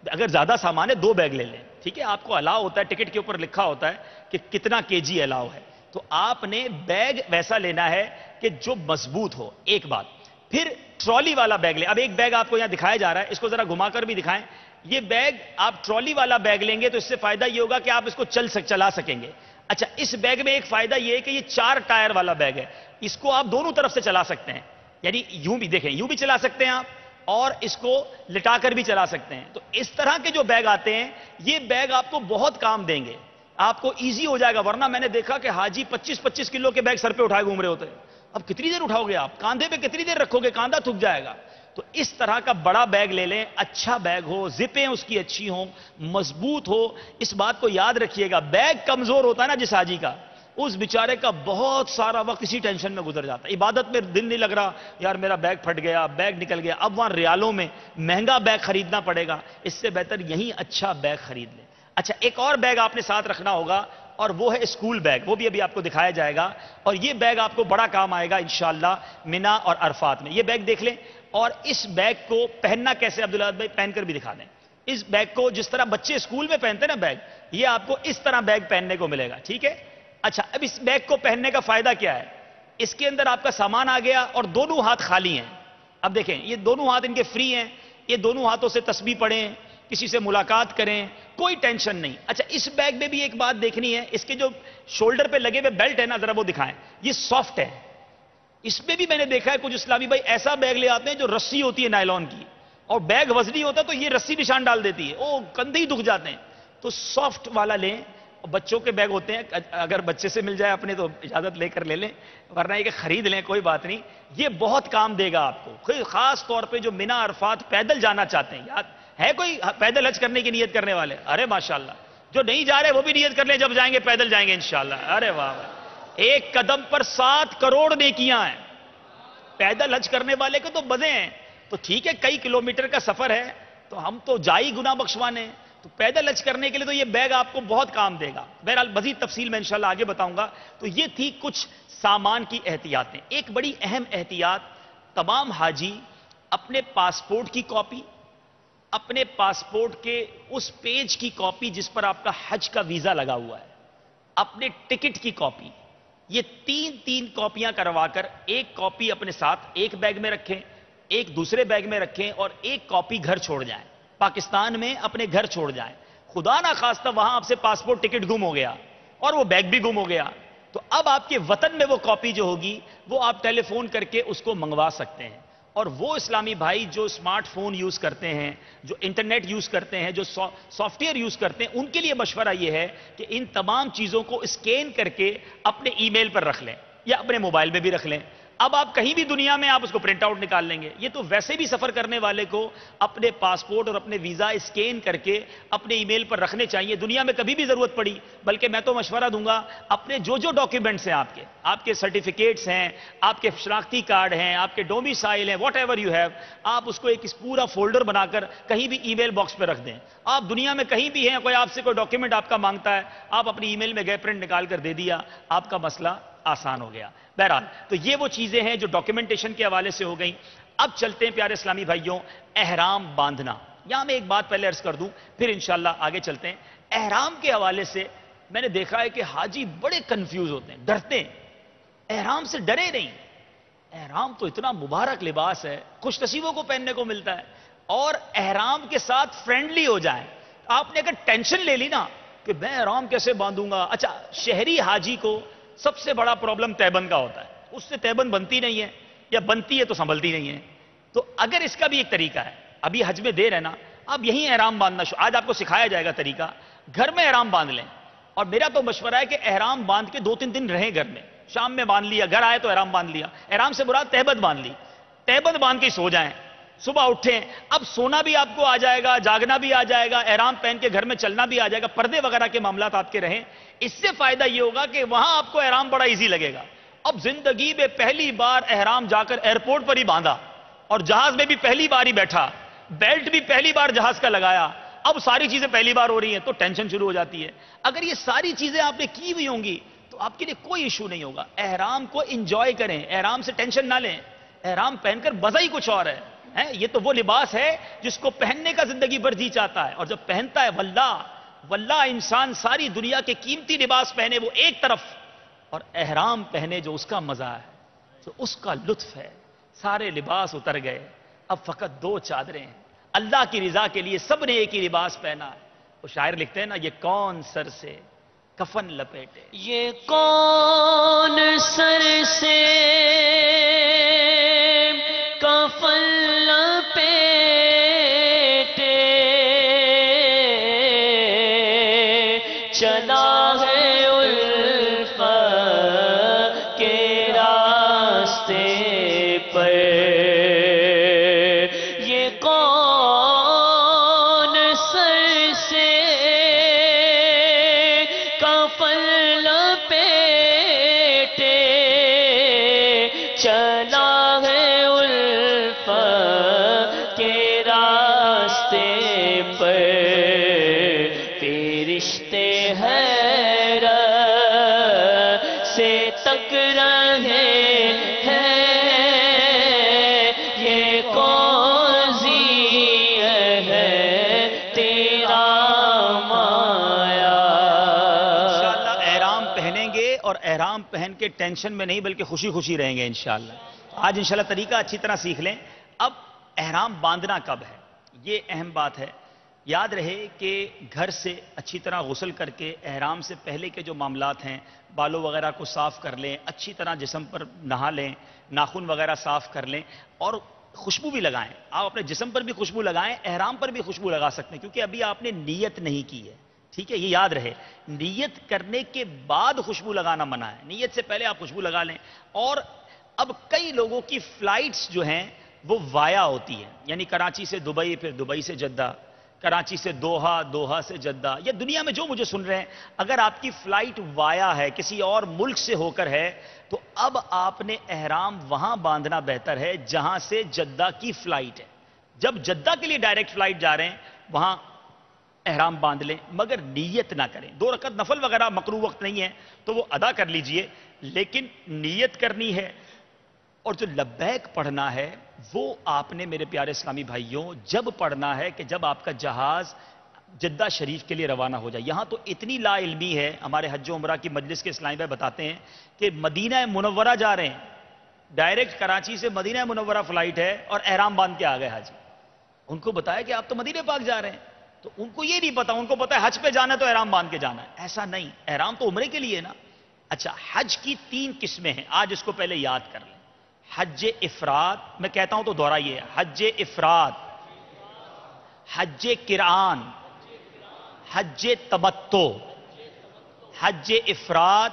اگر زیادہ سامان ہے 2 بیگ لے لیں, ٹھیک ہے. آپ کو الاؤ ہوتا ہے, ٹکٹ کے اوپر لکھا ہوتا ہے کہ کتنا kg الاؤ ہے. تو آپ نے بیگ ویسا لینا ہے کہ جو مضبوط ہو. ایک بات, پھر ٹرالی والا بیگ لیں. اب ایک بیگ آپ کو یہاں دکھایا جا رہا ہے, اس کو ذرا گھما کر بھی دکھائیں. یہ بیگ آپ ٹرالی والا بیگ لیں گے تو اس سے فائدہ یہ ہوگا کہ آپ اس کو چلا سکیں گے. اچھا, اس بیگ میں ایک فائدہ یہ ہے کہ یہ 4 ٹائر والا بیگ ہے, اس کو آپ دونوں طرف سے چلا سکتے ہیں. یعنی یوں بھی دیکھیں, یوں بھی چلا سکتے ہیں آپ, اور اس کو لٹا کر بھی چلا سکتے ہیں. تو اس طرح کے جو بیگ آتے ہیں, یہ بیگ آپ کو بہت کام دیں گے, آپ کو ایزی ہو جائے گا. ورنہ میں نے دیکھا کہ حاجی 25-25 کلو کے بیگ سر پہ اٹھائے گھوم رہے ہوتے ہیں. اب کتنی دیر اٹھاؤ گے آپ, کاندھے پہ کتنی دیر رکھو گے, کاندھا تھک جائے گا. تو اس طرح کا بڑا بیگ لے لیں, اچھا بیگ ہو, زپیں اس کی اچھی ہوں, مضبوط ہو. اس بات کو یاد رکھیے گا, بیگ کمزور ہوتا ہے نا جس حاجی کا, اس بیچارے کا بہت سارا وقت اسی ٹینشن میں گزر جاتا ہے. عبادت میں دل نہیں لگ رہا, یار میرا بیگ پھٹ گیا, بیگ نکل گیا. اب وہاں ریالوں میں مہنگا بیگ خریدنا پڑے گا, اس سے بہتر یہیں اچھا بیگ خرید لیں. اچھا, ایک اور بیگ آپ نے ساتھ رکھنا ہوگا, اور وہ ہے اسکول بیگ. وہ بھی ابھی آپ کو دکھایا جائے گا, اور یہ بیگ آپ کو بڑا کام آئے گا انشاءاللہ مینا اور عرفات میں. یہ بیگ دیکھ لیں. اور اس بیگ کو پہننا کیسے, عبداللہ بھائی پہن کر بھی دکھا دیں. اس بیگ کو جس طرح بچے اسکول میں پہنتے ہیں نا بیگ, یہ آپ کو اس طرح بیگ پہننے کو ملے گا, ٹھیک ہے. اچھا, اب اس بیگ کو پہننے کا فائدہ کیا ہے, اس کے اندر آپ کا سامان آ گیا اور دونوں ہاتھ خالی ہیں. اب دیکھیں, یہ دونوں ہاتھ ان کے فری ہیں, یہ دونوں ہاتھوں سے تسبیح پڑھیں, کسی سے ملاقات کریں، کوئی ٹینشن نہیں۔ اچھا اس بیگ میں بھی ایک بات دیکھنی ہے، اس کے جو شولڈر پہ لگے ہوئے بیلٹ ہے نا، ذرا وہ دکھائیں، یہ سافٹ ہے۔ اس میں بھی میں نے دیکھا ہے کچھ اسلامی بھائی ایسا بیگ لے آتے ہیں جو رسی ہوتی ہے نائلون کی، اور بیگ وزنی ہوتا تو یہ رسی نشان ڈال دیتی ہے، وہ کندھے ہی دکھ جاتے ہیں۔ تو سافٹ والا لیں، بچوں کے بیگ ہوتے ہیں، اگر بچے سے مل جائے اپنے تو اجازت لے کر لے لیں، ورنہ یہ کہ خرید لیں کوئی بات نہیں، یہ بہت کام دے گا آپ کو، خاص طور پہ جو مینا عرفات پیدل جانا چاہتے ہیں۔ یاد ہے کوئی پیدل حج کرنے کی نیت کرنے والے؟ ارے ماشاءاللہ، جو نہیں جا رہے وہ بھی نیت کر لیں، جب جائیں گے پیدل جائیں گے انشاءاللہ۔ ارے واہ واہ، ایک قدم پر 7 کروڑ نیکیاں ہیں۔ پیدل حج کرنے والے کو تو مزے ہیں، تو ٹھیک ہے کئی کلومیٹر کا سفر ہے تو ہم تو جائی گناہ بخشوانے، تو پیدل حج کرنے کے لیے تو یہ بیگ آپ کو بہت کام دے گا۔ بہرحال مزید تفصیل میں انشاءاللہ آگے بتاؤں گا۔ تو یہ تھی کچھ سامان کی احتیاطیں۔ ایک بڑی اہم احتیاط، تمام حاجی اپنے پاسپورٹ کی کاپی، اپنے پاسپورٹ کے اس پیج کی کاپی جس پر آپ کا حج کا ویزا لگا ہوا ہے، اپنے ٹکٹ کی کاپی، یہ تین کاپیاں کروا کر ایک کاپی اپنے ساتھ ایک بیگ میں رکھیں، ایک دوسرے بیگ میں رکھیں، اور ایک کاپی گھر چھوڑ جائیں، پاکستان میں اپنے گھر چھوڑ جائیں۔ خدا نہ خواستہ وہاں آپ سے پاسپورٹ ٹکٹ گم ہو گیا اور وہ بیگ بھی گم ہو گیا، تو اب آپ کے وطن میں وہ کاپی جو ہوگی وہ آپ ٹیلی فون کر کے اس کو منگوا سکتے ہیں۔ اور وہ اسلامی بھائی جو اسمارٹ فون یوز کرتے ہیں، جو انٹرنیٹ یوز کرتے ہیں، جو سافٹ ویئر یوز کرتے ہیں، ان کے لیے مشورہ یہ ہے کہ ان تمام چیزوں کو اسکین کر کے اپنے ای میل پر رکھ لیں یا اپنے موبائل میں بھی رکھ لیں۔ اب آپ کہیں بھی دنیا میں آپ اس کو پرنٹ آؤٹ نکال لیں گے۔ یہ تو ویسے بھی سفر کرنے والے کو اپنے پاسپورٹ اور اپنے ویزا اسکین کر کے اپنے ای میل پر رکھنے چاہیے، دنیا میں کبھی بھی ضرورت پڑی۔ بلکہ میں تو مشورہ دوں گا، اپنے جو ڈاکیومنٹس ہیں، آپ کے سرٹیفکیٹس ہیں، آپ کے شناختی کارڈ ہیں، آپ کے ڈومیسائل ہیں، واٹ ایور یو ہیو، آپ اس کو ایک پورا فولڈر بنا کر کہیں بھی ای میل باکس پہ رکھ دیں۔ آپ دنیا میں کہیں بھی ہیں، کوئی آپ سے کوئی ڈاکیومنٹ آپ کا مانگتا ہے، آپ اپنی ای میل میں گئے پرنٹ نکال کر دے دیا، آپ کا مسئلہ آسان ہو گیا۔ بہرحال تو یہ وہ چیزیں ہیں جو ڈاکیومنٹیشن کے حوالے سے ہو گئیں۔ اب چلتے ہیں پیارے اسلامی بھائیوں، احرام باندھنا۔ یہاں میں ایک بات پہلے عرض کر دوں، پھر انشاءاللہ آگے چلتے ہیں۔ احرام کے حوالے سے میں نے دیکھا ہے کہ حاجی بڑے کنفیوز ہوتے ہیں، ڈرتے ہیں۔ احرام سے ڈرے نہیں، احرام تو اتنا مبارک لباس ہے، خوش نصیبوں کو پہننے کو ملتا ہے، اور احرام کے ساتھ فرینڈلی ہو جائیں۔ آپ نے اگر ٹینشن لے لی نا کہ میں احرام کیسے باندھوں گا، اچھا شہری حاجی کو سب سے بڑا پرابلم تیبند کا ہوتا ہے، اس سے تیبند بنتی نہیں ہے، یا بنتی ہے تو سنبھلتی نہیں ہے۔ تو اگر اس کا بھی ایک طریقہ ہے، ابھی حج میں دیر ہے نا، اب یہیں احرام باندھنا آج آپ کو سکھایا جائے گا طریقہ، گھر میں احرام باندھ لیں۔ اور میرا تو مشورہ ہے کہ احرام باندھ کے 2-3 دن رہیں گھر میں، شام میں باندھ لیا، گھر آئے تو احرام باندھ لیا، احرام سے مراد تہبند باندھ لی، تہبند باندھ کے سو جائیں، صبح اٹھیں۔ اب سونا بھی آپ کو آ جائے گا، جاگنا بھی آ جائے گا، احرام پہن کے گھر میں چلنا بھی آ جائے گا، پردے وغیرہ کے معاملات آپ کے رہیں۔ اس سے فائدہ یہ ہوگا کہ وہاں آپ کو احرام بڑا ایزی لگے گا۔ اب زندگی میں پہلی بار احرام جا کر ایئرپورٹ پر ہی باندھا، اور جہاز میں بھی پہلی بار ہی بیٹھا، بیلٹ بھی پہلی بار جہاز کا لگایا، اب ساری چیزیں پہلی بار ہو رہی ہیں تو ٹینشن شروع ہو جاتی ہے۔ اگر یہ ساری چیزیں آپ نے کی ہوئی ہوں گی تو آپ کے لیے کوئی ایشو نہیں ہوگا۔ احرام کو انجوائے کریں، احرام سے ٹینشن نہ لیں، احرام پہن کر مزہ ہی کچھ اور ہے۔ یہ تو وہ لباس ہے جس کو پہننے کا زندگی بھر جی چاہتا ہے، اور جب پہنتا ہے واللہ انسان ساری دنیا کے قیمتی لباس پہنے وہ ایک طرف، اور احرام پہنے جو اس کا مزہ ہے، جو اس کا لطف ہے، سارے لباس اتر گئے، اب فقط 2 چادریں ہیں۔ اللہ کی رضا کے لیے سب نے ایک ہی لباس پہنا ہے۔ وہ شاعر لکھتے ہیں نا، یہ کون سر سے کفن لپیٹے، یہ کون سر سے کفن لپیٹے، چلا ہے الفت کے راستے پر، یہ کون سر سے کفن لپیٹے، چلا ہے الفت کے راستے پر، فرشتے حیرت سے تک رہے ہیں، یہ کون سی ہے تیرا مایا۔ انشاءاللہ احرام پہنیں گے، اور احرام پہن کے ٹینشن میں نہیں بلکہ خوشی خوشی رہیں گے انشاءاللہ۔ آج انشاءاللہ طریقہ اچھی طرح سیکھ لیں۔ اب احرام باندھنا کب ہے، یہ اہم بات ہے۔ یاد رہے کہ گھر سے اچھی طرح غسل کر کے احرام سے پہلے کے جو معاملات ہیں، بالوں وغیرہ کو صاف کر لیں، اچھی طرح جسم پر نہا لیں، ناخن وغیرہ صاف کر لیں، اور خوشبو بھی لگائیں. آپ اپنے جسم پر بھی خوشبو لگائیں، احرام پر بھی خوشبو لگا سکتے ہیں، کیونکہ ابھی آپ نے نیت نہیں کی ہے. ٹھیک ہے، یہ یاد رہے، نیت کرنے کے بعد خوشبو لگانا منع ہے. نیت سے پہلے آپ خوشبو لگا لیں. اور اب کئی لوگوں کی فلائٹس جو ہیں وہ وایا ہوتی ہیں، یعنی کراچی سے دبئی، پھر دبئی سے جدہ، کراچی سے دوحہ، دوحہ سے جدہ، یا دنیا میں جو مجھے سن رہے ہیں، اگر آپ کی فلائٹ وایا ہے، کسی اور ملک سے ہو کر ہے، تو اب آپ نے احرام وہاں باندھنا بہتر ہے جہاں سے جدہ کی فلائٹ ہے. جب جدہ کے لیے ڈائریکٹ فلائٹ جا رہے ہیں وہاں احرام باندھ لیں، مگر نیت نہ کریں. 2 رکعت نفل وغیرہ مکروہ وقت نہیں ہے تو وہ ادا کر لیجئے، لیکن نیت کرنی ہے. اور جو لبیک پڑھنا ہے وہ آپ نے میرے پیارے اسلامی بھائیوں جب پڑھنا ہے کہ جب آپ کا جہاز جدہ شریف کے لیے روانہ ہو جائے. یہاں تو اتنی لا علمی ہے، ہمارے حج و عمرہ کی مجلس کے اسلامی بھائی بتاتے ہیں کہ مدینہ منورہ جا رہے ہیں، ڈائریکٹ کراچی سے مدینہ منورہ فلائٹ ہے اور احرام باندھ کے آ گئے حاجی. ان کو بتایا کہ آپ تو مدینہ پاک جا رہے ہیں، تو ان کو یہ نہیں پتا، ان کو پتا ہے حج پہ جانا ہے تو احرام باندھ کے جانا ہے. ایسا نہیں، احرام تو عمرے کے لیے نا. اچھا، حج کی 3 قسمیں ہیں، آج اس کو پہلے یاد کر لیں. حج افراد، میں کہتا ہوں تو دہرائیے، حج افراد، حج قران، حج تمتع. حج افراد،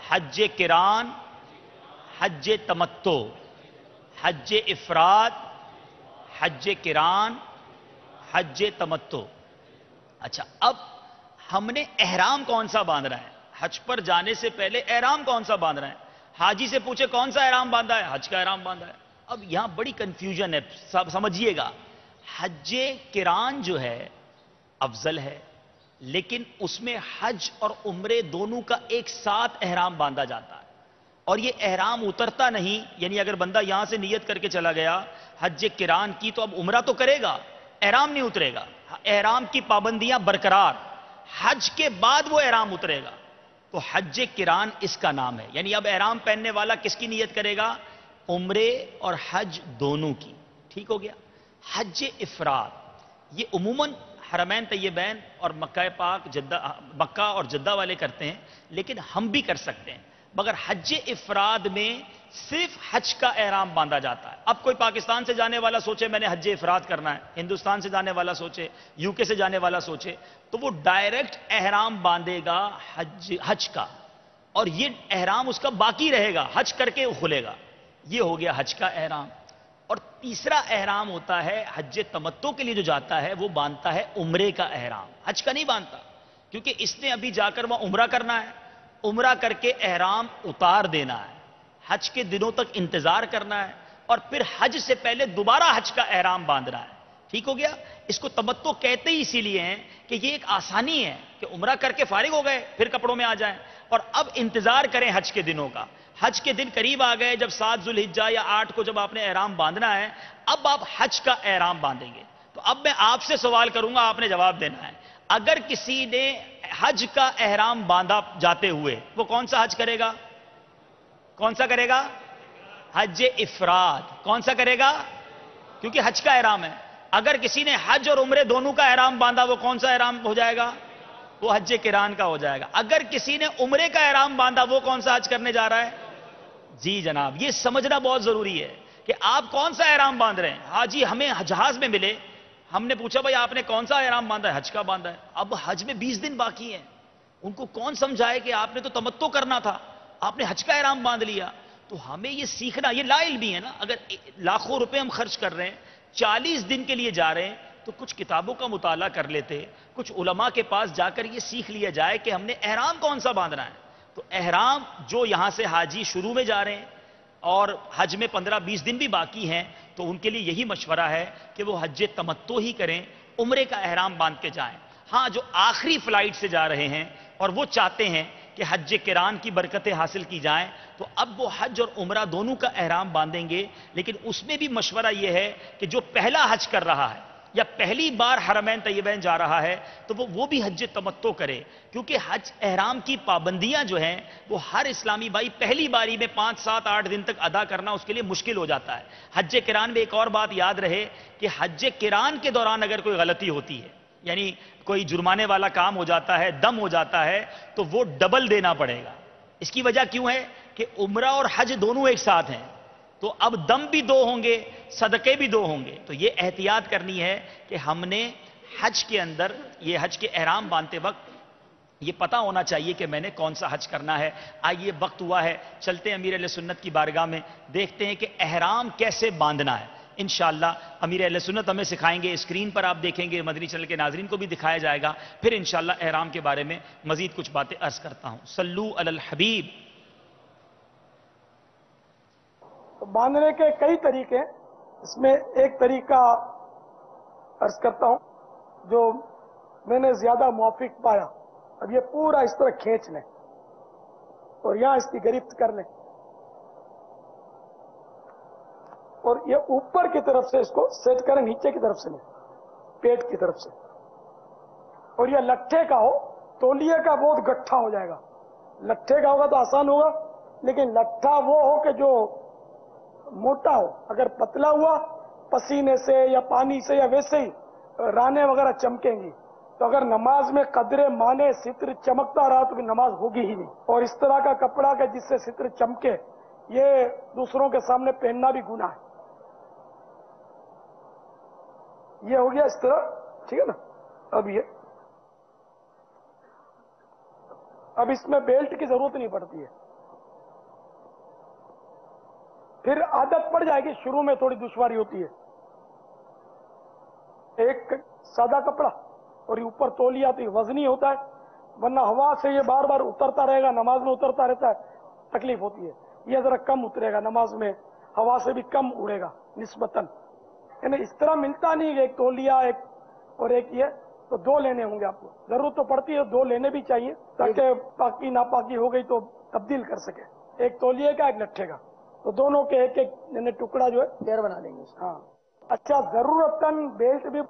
حج قران، حج تمتع. حج افراد، حج قران، حج تمتع. اچھا، اب ہم نے احرام کون سا باندھنا ہے؟ حج پر جانے سے پہلے احرام کون سا باندھنا ہے؟ حاجی سے پوچھے کون سا احرام باندھا ہے؟ حج کا احرام باندھا ہے. اب یہاں بڑی کنفیوژن ہے، سمجھیے گا. حج قران جو ہے افضل ہے، لیکن اس میں حج اور عمرے دونوں کا ایک ساتھ احرام باندھا جاتا ہے، اور یہ احرام اترتا نہیں. یعنی اگر بندہ یہاں سے نیت کر کے چلا گیا حج قران کی تو اب عمرہ تو کرے گا، احرام نہیں اترے گا. احرام کی پابندیاں برقرار، حج کے بعد وہ احرام اترے گا. تو حج قران اس کا نام ہے. یعنی اب احرام پہننے والا کس کی نیت کرے گا؟ عمرے اور حج دونوں کی. ٹھیک ہو گیا. حج افراد یہ عموماً حرمین طیبین اور مکہ پاک، مکہ اور جدہ والے کرتے ہیں، لیکن ہم بھی کر سکتے ہیں. مگر حج افراد میں صرف حج کا احرام باندھا جاتا ہے. اب کوئی پاکستان سے جانے والا سوچے میں نے حج افراد کرنا ہے، ہندوستان سے جانے والا سوچے، یو کے سے جانے والا سوچے، تو وہ ڈائریکٹ احرام باندھے گا حج کا، اور یہ احرام اس کا باقی رہے گا، حج کر کے وہ کھلے گا. یہ ہو گیا حج کا احرام. اور تیسرا احرام ہوتا ہے حج تمتع کے لیے جو جاتا ہے وہ باندھتا ہے عمرے کا احرام، حج کا نہیں باندھتا، کیونکہ اس نے ابھی جا کر وہاں عمرہ کرنا ہے، عمرہ کر کے احرام اتار دینا ہے، حج کے دنوں تک انتظار کرنا ہے، اور پھر حج سے پہلے دوبارہ حج کا احرام باندھنا ہے. ٹھیک ہو گیا. اس کو تمتع کہتے ہی اسی لیے ہیں کہ یہ ایک آسانی ہے کہ عمرہ کر کے فارغ ہو گئے پھر کپڑوں میں آ جائیں، اور اب انتظار کریں حج کے دنوں کا. حج کے دن قریب آ گئے، جب 7 ذوالحجہ یا 8 کو جب آپ نے احرام باندھنا ہے، اب آپ حج کا احرام باندھیں گے. تو اب میں آپ سے سوال کروں گا، آپ نے جواب دینا ہے. اگر کسی نے حج کا احرام باندھا جاتے ہوئے، وہ کون سا حج کرے گا؟ کون سا کرے گا؟ حج افراد. کون سا کرے گا؟ کیونکہ حج کا احرام ہے. اگر کسی نے حج اور عمرے دونوں کا احرام باندھا، وہ کون سا احرام ہو جائے گا؟ وہ حج قران کا ہو جائے گا. اگر کسی نے عمرے کا احرام باندھا، وہ کون سا حج کرنے جا رہا ہے؟ جی جناب، یہ سمجھنا بہت ضروری ہے کہ آپ کون سا احرام باندھ رہے ہیں. ہاں جی، ہمیں جہاز میں ملے، ہم نے پوچھا بھائی آپ نے کون سا احرام باندھا ہے؟ حج کا باندھا ہے. اب حج میں 20 دن باقی ہیں، ان کو کون سمجھائے کہ آپ نے تو تمتع کرنا تھا، آپ نے حج کا احرام باندھ لیا. تو ہمیں یہ سیکھنا، یہ لا علمی ہے نا. اگر لاکھوں روپے ہم خرچ کر رہے ہیں، 40 دن کے لیے جا رہے ہیں، تو کچھ کتابوں کا مطالعہ کر لیتے، کچھ علماء کے پاس جا کر یہ سیکھ لیا جائے کہ ہم نے احرام کون سا باندھنا ہے. تو احرام جو یہاں سے حاجی شروع میں جا رہے ہیں اور حج میں 15-20 دن بھی باقی ہیں، تو ان کے لیے یہی مشورہ ہے کہ وہ حج تمتع ہی کریں، عمرے کا احرام باندھ کے جائیں. ہاں، جو آخری فلائٹ سے جا رہے ہیں اور وہ چاہتے ہیں کہ حج قران کی برکتیں حاصل کی جائیں، تو اب وہ حج اور عمرہ دونوں کا احرام باندھیں گے. لیکن اس میں بھی مشورہ یہ ہے کہ جو پہلا حج کر رہا ہے یا پہلی بار حرمین طیبین جا رہا ہے تو وہ بھی حج تمتع کرے، کیونکہ حج احرام کی پابندیاں جو ہیں وہ ہر اسلامی بھائی پہلی باری میں 5 7 8 دن تک ادا کرنا اس کے لیے مشکل ہو جاتا ہے۔ حج قران میں ایک اور بات یاد رہے کہ حج قران کے دوران اگر کوئی غلطی ہوتی ہے، یعنی کوئی جرمانے والا کام ہو جاتا ہے، دم ہو جاتا ہے، تو وہ ڈبل دینا پڑے گا۔ اس کی وجہ کیوں ہے کہ عمرہ اور حج دونوں ایک ساتھ ہیں، تو اب دم بھی 2 ہوں گے، صدقے بھی 2 ہوں گے۔ تو یہ احتیاط کرنی ہے کہ ہم نے حج کے اندر، یہ حج کے احرام باندھتے وقت یہ پتا ہونا چاہیے کہ میں نے کون سا حج کرنا ہے۔ آئیے وقت ہوا ہے، چلتے ہیں امیر اہل سنت کی بارگاہ میں، دیکھتے ہیں کہ احرام کیسے باندھنا ہے۔ انشاءاللہ امیر اہل سنت ہمیں سکھائیں گے، اسکرین پر آپ دیکھیں گے، مدنی چینل کے ناظرین کو بھی دکھایا جائے گا۔ پھر انشاءاللہ احرام کے بارے میں مزید کچھ باتیں عرض کرتا ہوں۔ صلو علی الحبیب۔ باندھنے کے کئی طریقے، اس میں ایک طریقہ عرض کرتا ہوں جو میں نے زیادہ موافق پایا۔ اب یہ پورا اس طرح کھینچ لیں اور یہاں اس کی گرفت کر لیں، اور یہ اوپر کی طرف سے اس کو سیٹ کریں، نیچے کی طرف سے نہیں، پیٹ کی طرف سے۔ اور یہ لٹھے کا ہو، تولیے کا بہت گٹھا ہو جائے گا۔ لٹھے کا ہوگا تو آسان ہوگا، لیکن لٹھا وہ ہو کہ جو موٹا ہو۔ اگر پتلا ہوا پسینے سے یا پانی سے یا ویسے ہی رانے وغیرہ چمکیں گی، تو اگر نماز میں قدرے مانے ستر چمکتا رہا تو بھی نماز ہوگی ہی نہیں۔ اور اس طرح کا کپڑا کہ جس سے ستر چمکے، یہ دوسروں کے سامنے پہننا بھی گناہ ہے۔ یہ ہو گیا اس طرح، ٹھیک ہے نا۔ اب اس میں بیلٹ کی ضرورت نہیں پڑتی ہے، پھر عادت پڑ جائے گی، شروع میں تھوڑی دشواری ہوتی ہے۔ ایک سادہ کپڑا اور یہ اوپر تولیہ، تو یہ وزنی ہوتا ہے، ورنہ ہوا سے یہ بار بار اترتا رہے گا، نماز میں اترتا رہتا ہے، تکلیف ہوتی ہے۔ یہ ذرا کم اترے گا نماز میں، ہوا سے بھی کم اڑے گا نسبتاً۔ یعنی اس طرح ملتا نہیں، ایک تولیہ ایک اور ایک یہ، تو 2 لینے ہوں گے آپ کو۔ ضرورت تو پڑتی ہے 2 لینے بھی چاہیے، تاکہ پاکی ناپاکی ہو گئی تو تبدیل کر سکے۔ ایک تولیے کا، ایک لٹھے کا، تو دونوں کے ایک یعنی ٹکڑا جو ہے پیر بنا لیں گے۔ ہاں اچھا، ضرورتاً بیلٹ بھی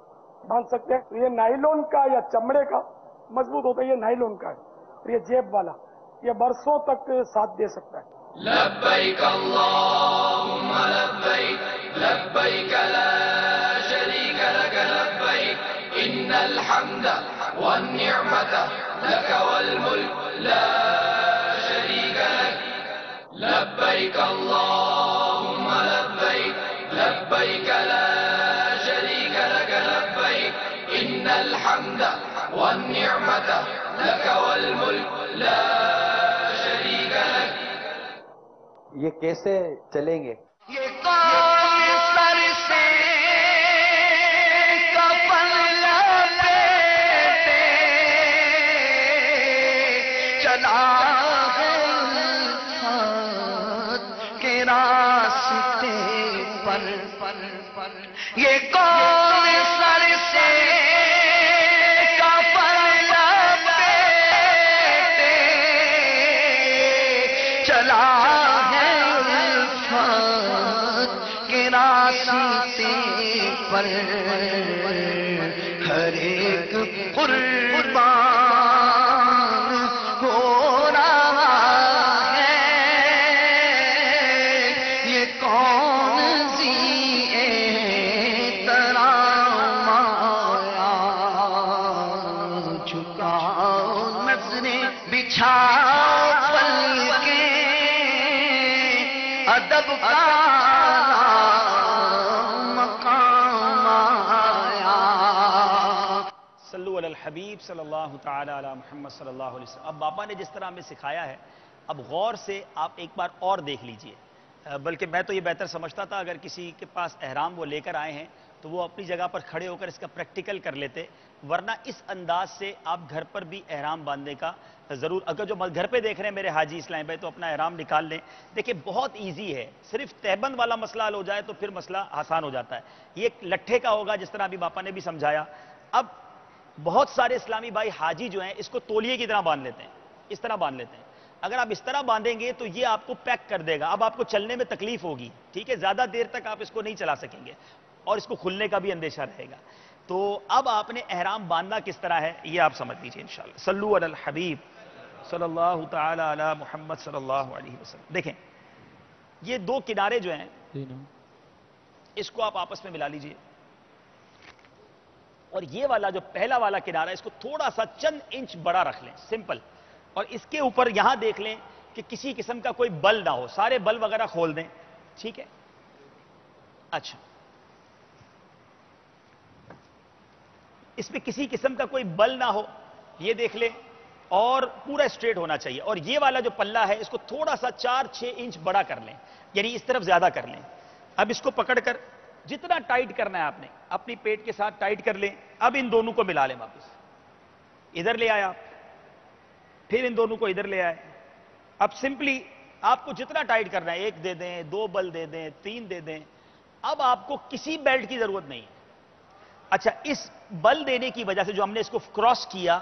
باندھ سکتے ہیں۔ یہ نائلون کا یا چمڑے کا مضبوط ہوتا ہے، یہ نائلون کا ہے، اور یہ جیب والا، یہ برسوں تک ساتھ دے سکتا ہے۔ لبیک اللہم لبیک لبیک لا شریک لک لبیک ان الحمد والنعمت لک والملک لا شریک لک لبیک اللہم لبیک لبیک لا شریک لک لبیک ان الحمد والنعمت لک والملک لا شریک لک۔ یہ کیسے چلیں گے؟ یہ کون سر سے کفن لپیٹے چلا ہے الفات کے راستے پر، یہ کون سر سے کفن لپیٹے چلا راستے پر، ہر ایک قربان ہو رہا ہے۔ یہ کون سی احترام آیا، جھکاؤ نظریں بچھاؤ پل کے ادب کا الحبیب صلی اللہ تعالی علی محمد صلی اللہ علیہ وسلم۔ اب باپا نے جس طرح ہمیں سکھایا ہے، اب غور سے آپ ایک بار اور دیکھ لیجئے۔ بلکہ میں تو یہ بہتر سمجھتا تھا اگر کسی کے پاس احرام وہ لے کر آئے ہیں تو وہ اپنی جگہ پر کھڑے ہو کر اس کا پریکٹیکل کر لیتے، ورنہ اس انداز سے آپ گھر پر بھی احرام باندھنے کا ضرور، اگر جو گھر پہ دیکھ رہے ہیں میرے حاجی اسلام بھائی تو اپنا احرام نکال لیں۔ دیکھیں بہت ایزی ہے، صرف تہبند والا مسئلہ حل ہو جائے تو پھر مسئلہ آسان ہو جاتا ہے۔ یہ ایک لٹھے کا ہوگا جس طرح ابھی باپا نے بھی سمجھایا۔ اب بہت سارے اسلامی بھائی حاجی جو ہیں اس کو تولیے کی طرح باندھ لیتے ہیں، اس طرح باندھ لیتے ہیں۔ اگر آپ اس طرح باندھیں گے تو یہ آپ کو پیک کر دے گا، اب آپ کو چلنے میں تکلیف ہوگی، ٹھیک ہے، زیادہ دیر تک آپ اس کو نہیں چلا سکیں گے اور اس کو کھلنے کا بھی اندیشہ رہے گا۔ تو اب آپ نے احرام باندھنا کس طرح ہے یہ آپ سمجھ لیجیے انشاءاللہ. صلو علی الحبیب صلی اللہ تعالی علی محمد صلی اللہ علیہ وسلم. دیکھیں یہ دو کنارے جو ہیں اس کو آپ آپس میں ملا لیجیے, اور یہ والا جو پہلا والا کنارہ ہے اس کو تھوڑا سا چند انچ بڑا رکھ لیں, سمپل. اور اس کے اوپر یہاں دیکھ لیں کہ کسی قسم کا کوئی بل نہ ہو, سارے بل وغیرہ کھول دیں, ٹھیک ہے. اچھا اس میں کسی قسم کا کوئی بل نہ ہو یہ دیکھ لیں, اور پورا اسٹریٹ ہونا چاہیے. اور یہ والا جو پلہ ہے اس کو تھوڑا سا 4-6 انچ بڑا کر لیں, یعنی اس طرف زیادہ کر لیں. اب اس کو پکڑ کر جتنا ٹائٹ کرنا ہے آپ نے اپنی پیٹ کے ساتھ ٹائٹ کر لیں. اب ان دونوں کو ملا لیں, واپس ادھر لے آئے آپ, پھر ان دونوں کو ادھر لے آئے. اب سمپلی آپ کو جتنا ٹائٹ کرنا ہے 1 دے دیں, 2 بل دے دیں, 3 دے دیں. اب آپ کو کسی بیلٹ کی ضرورت نہیں ہے. اچھا اس بل دینے کی وجہ سے جو ہم نے اس کو کراس کیا,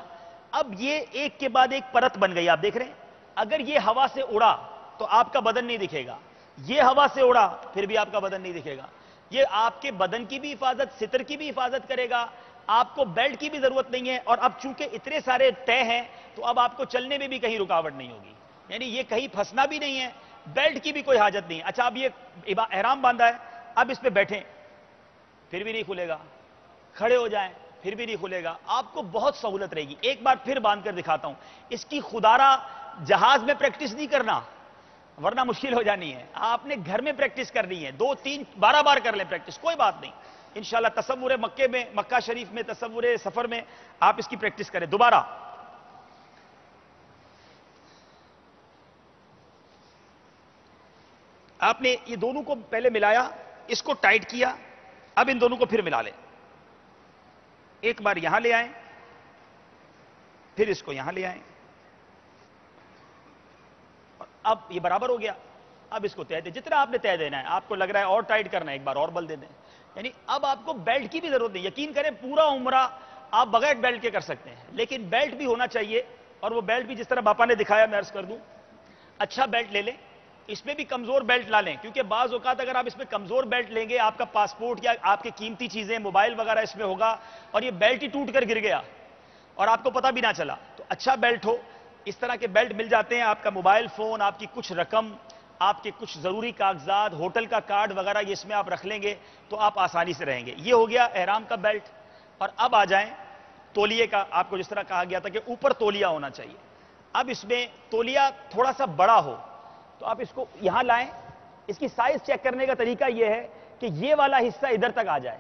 اب یہ ایک کے بعد ایک پرت بن گئی. آپ دیکھ رہے ہیں اگر یہ ہوا سے اڑا تو آپ کا بدن نہیں دکھے گا, یہ ہوا سے اڑا پھر بھی آپ کا بدن نہیں دکھے گا. یہ آپ کے بدن کی بھی حفاظت, ستر کی بھی حفاظت کرے گا, آپ کو بیلٹ کی بھی ضرورت نہیں ہے. اور اب چونکہ اتنے سارے طے ہیں تو اب آپ کو چلنے میں بھی کہیں رکاوٹ نہیں ہوگی, یعنی یہ کہیں پھنسنا بھی نہیں ہے, بیلٹ کی بھی کوئی حاجت نہیں ہے. اچھا اب یہ احرام باندھا ہے, اب اس پہ بیٹھیں پھر بھی نہیں کھلے گا, کھڑے ہو جائیں پھر بھی نہیں کھلے گا. آپ کو بہت سہولت رہے گی. ایک بار پھر باندھ کر دکھاتا ہوں. اس کی خدارہ جہاز میں پریکٹس نہیں کرنا ورنہ مشکل ہو جانی ہے. آپ نے گھر میں پریکٹس کرنی ہے, 2 3 12 بار کر لیں پریکٹس, کوئی بات نہیں. انشاءاللہ تصور مکے میں, مکہ شریف میں, تصور سفر میں آپ اس کی پریکٹس کریں. دوبارہ آپ نے یہ دونوں کو پہلے ملایا, اس کو ٹائٹ کیا, اب ان دونوں کو پھر ملا لیں. ایک بار یہاں لے آئیں, پھر اس کو یہاں لے آئیں, اب یہ برابر ہو گیا. اب اس کو تہ دیں جتنا آپ نے تہ دینا ہے. آپ کو لگ رہا ہے اور ٹائٹ کرنا ہے, ایک بار اور بل دے دیں. یعنی اب آپ کو بیلٹ کی بھی ضرورت نہیں. یقین کریں پورا عمرہ آپ بغیر بیلٹ کے کر سکتے ہیں, لیکن بیلٹ بھی ہونا چاہیے. اور وہ بیلٹ بھی جس طرح باپا نے دکھایا میں عرض کر دوں, اچھا بیلٹ لے لیں. اس میں بھی کمزور بیلٹ لا لیں, کیونکہ بعض اوقات اگر آپ اس میں کمزور بیلٹ لیں گے آپ کا پاسپورٹ یا آپ کی قیمتی چیزیں, موبائل وغیرہ اس میں ہوگا, اور یہ بیلٹ ہی ٹوٹ کر گر گیا اور آپ کو پتہ بھی نہ چلا. تو اچھا بیلٹ ہو, اس طرح کے بیلٹ مل جاتے ہیں. آپ کا موبائل فون, آپ کی کچھ رقم, آپ کے کچھ ضروری کاغذات, ہوٹل کا کارڈ وغیرہ یہ اس میں آپ رکھ لیں گے تو آپ آسانی سے رہیں گے. یہ ہو گیا احرام کا بیلٹ. اور اب آ جائیں تولیے کا. آپ کو جس طرح کہا گیا تھا کہ اوپر تولیا ہونا چاہیے, اب اس میں تولیا تھوڑا سا بڑا ہو تو آپ اس کو یہاں لائیں. اس کی سائز چیک کرنے کا طریقہ یہ ہے کہ یہ والا حصہ ادھر تک آ جائے.